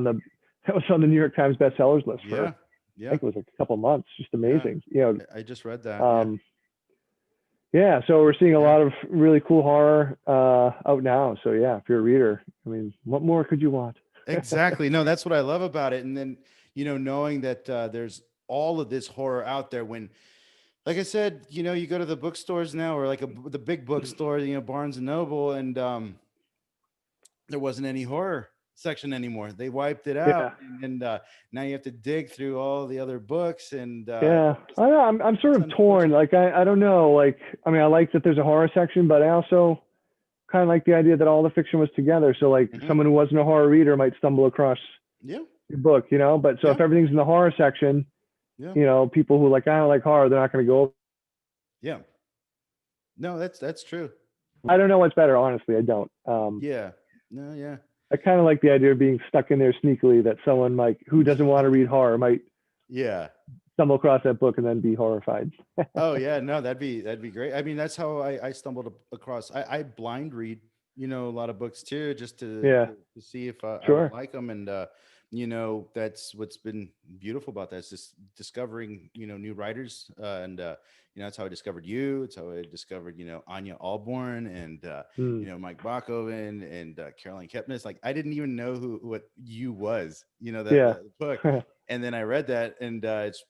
that was on the New York Times bestsellers list for Yeah. I Yeah. think it was like a couple of months. Just Yeah. amazing. I just read that. Yeah. Um, yeah. So we're seeing a Yeah. lot of really cool horror out now. So yeah, if you're a reader, I mean, what more could you want? Exactly. No, that's what I love about it. And then, knowing that there's all of this horror out there when, like I said, you go to the bookstores now or like the big bookstore, Barnes and Noble, and there wasn't any horror section anymore. They wiped it out. Yeah. And now you have to dig through all the other books and Yeah. it's, I know. I'm sort it's of torn. unfortunate. Like, I don't know. Like, I mean, I like that there's a horror section, but I also kind of like the idea that all the fiction was together. So like Hmm. someone who wasn't a horror reader might stumble across Yeah. your book, but so Yeah. if everything's in the horror section, Yeah. people who like, I don't like horror, they're not going to go. Yeah. No, that's true. I don't know what's better. Honestly, I don't. Yeah. No, yeah. I kind of like the idea of being stuck in there sneakily, that someone like who doesn't want to read horror might Yeah. stumble across that book and then be horrified. Oh yeah, no, that'd be great. I mean, that's how I stumbled across. I blind read, a lot of books too, just to Yeah, to see if I would sure. like them, and that's what's been beautiful about that is just discovering new writers, and that's how I discovered you. It's how I discovered Anya Alborn and Hmm. Mike Bachoven and Caroline Kepnes. Like I didn't even know who what you was, Yeah. the book, and then I read that, and it's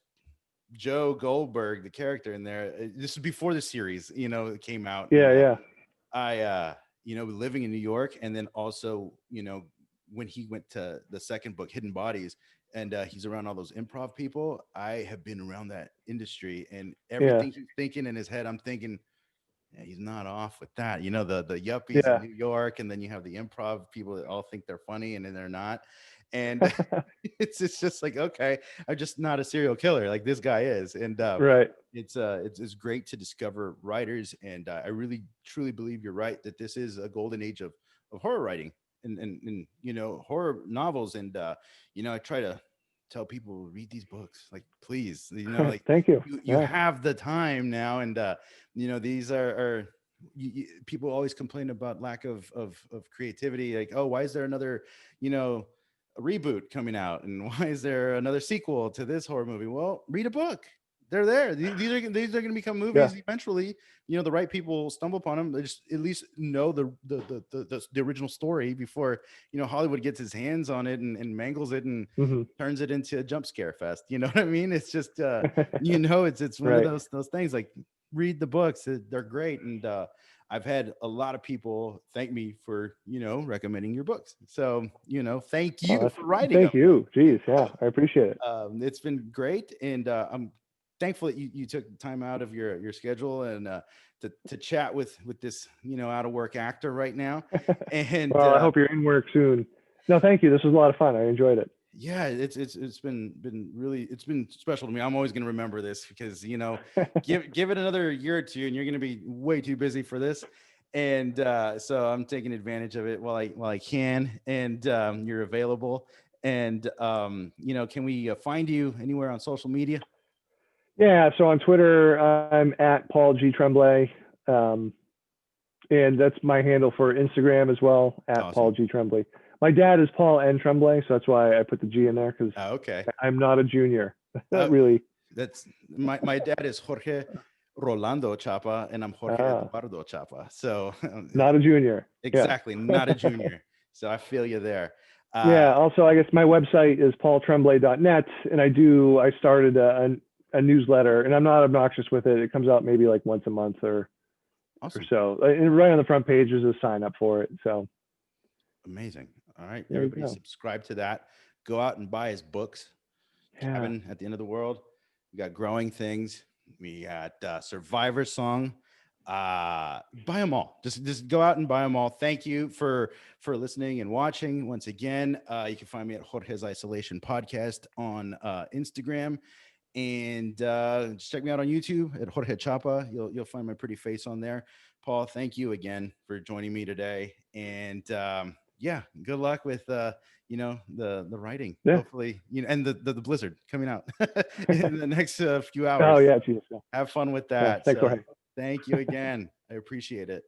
Joe Goldberg, the character in there. This is before the series, it came out, Yeah, and yeah, I, living in New York, and then also, when he went to the second book, Hidden Bodies, and he's around all those improv people. I have been around that industry, and yeah, everything he's thinking in his head, I'm thinking, yeah, he's not off with that. The yuppies in yeah. New York, and then you have the improv people that all think they're funny, and then they're not. And it's just like, okay, I'm just not a serial killer like this guy is. And Right. it's great to discover writers, and I really truly believe you're right that this is a golden age of horror writing and horror novels. And I try to tell people read these books, like please, like Thank you. you Yeah. have the time now, and these are people always complain about lack of creativity, like, oh, why is there another you know a reboot coming out, and why is there another sequel to this horror movie? Well, read a book. They're there. These are going to become Yeah. movies eventually. The right people will stumble upon them. They just at least know the original story before Hollywood gets his hands on it and mangles it and Hmm. turns it into a jump scare fest. You know what I mean? It's just it's one of Right. those things. Like, read the books. They're great. And I've had a lot of people thank me for recommending your books. So thank Oh, you for writing thank them. you. Geez. Yeah. I appreciate it. It's been great, and I'm thankful that you took the time out of your schedule and to chat with this out of work actor right now. And Well, I hope you're in work soon. No, thank you. This was a lot of fun. I enjoyed it. Yeah, it's been really, it's been special to me. I'm always going to remember this because, give it another year or two and you're going to be way too busy for this. And so I'm taking advantage of it while I can, and you're available. And can we find you anywhere on social media? Yeah, so on Twitter, I'm at Paul G Tremblay, and that's my handle for Instagram as well, at Paul Awesome. G Tremblay. My dad is Paul N Tremblay, so that's why I put the G in there, because Okay. I'm not a junior. Not Uh, really. that's my dad is Jorge Rolando Chapa, and I'm Jorge Uh, Eduardo Chapa. So not a junior. Yeah. exactly, not a junior. So I feel you there. Yeah. Also, I guess my website is paultremblay.net, and I started a newsletter, and I'm not obnoxious with it. It comes out maybe like once a month or Awesome. so. And right on the front page is a sign up for it. So Amazing. All right. there you Everybody go. subscribe to that. Go out and buy his books. Yeah. Cabin at the End of the World. We got Growing Things. We got Survivor Song. Buy them all. Just go out and buy them all. Thank you for listening and watching. Once again, you can find me at Jorge's Isolation Podcast on Instagram. And just check me out on YouTube at Jorge Chapa. You'll find my pretty face on there. Paul, thank you again for joining me today. And yeah, good luck with the writing. Yeah. Hopefully, and the blizzard coming out in the next few Oh hours. yeah. Jesus. Yeah. Have fun with Yeah. that. Thanks, So Jorge. thank you again. I appreciate it.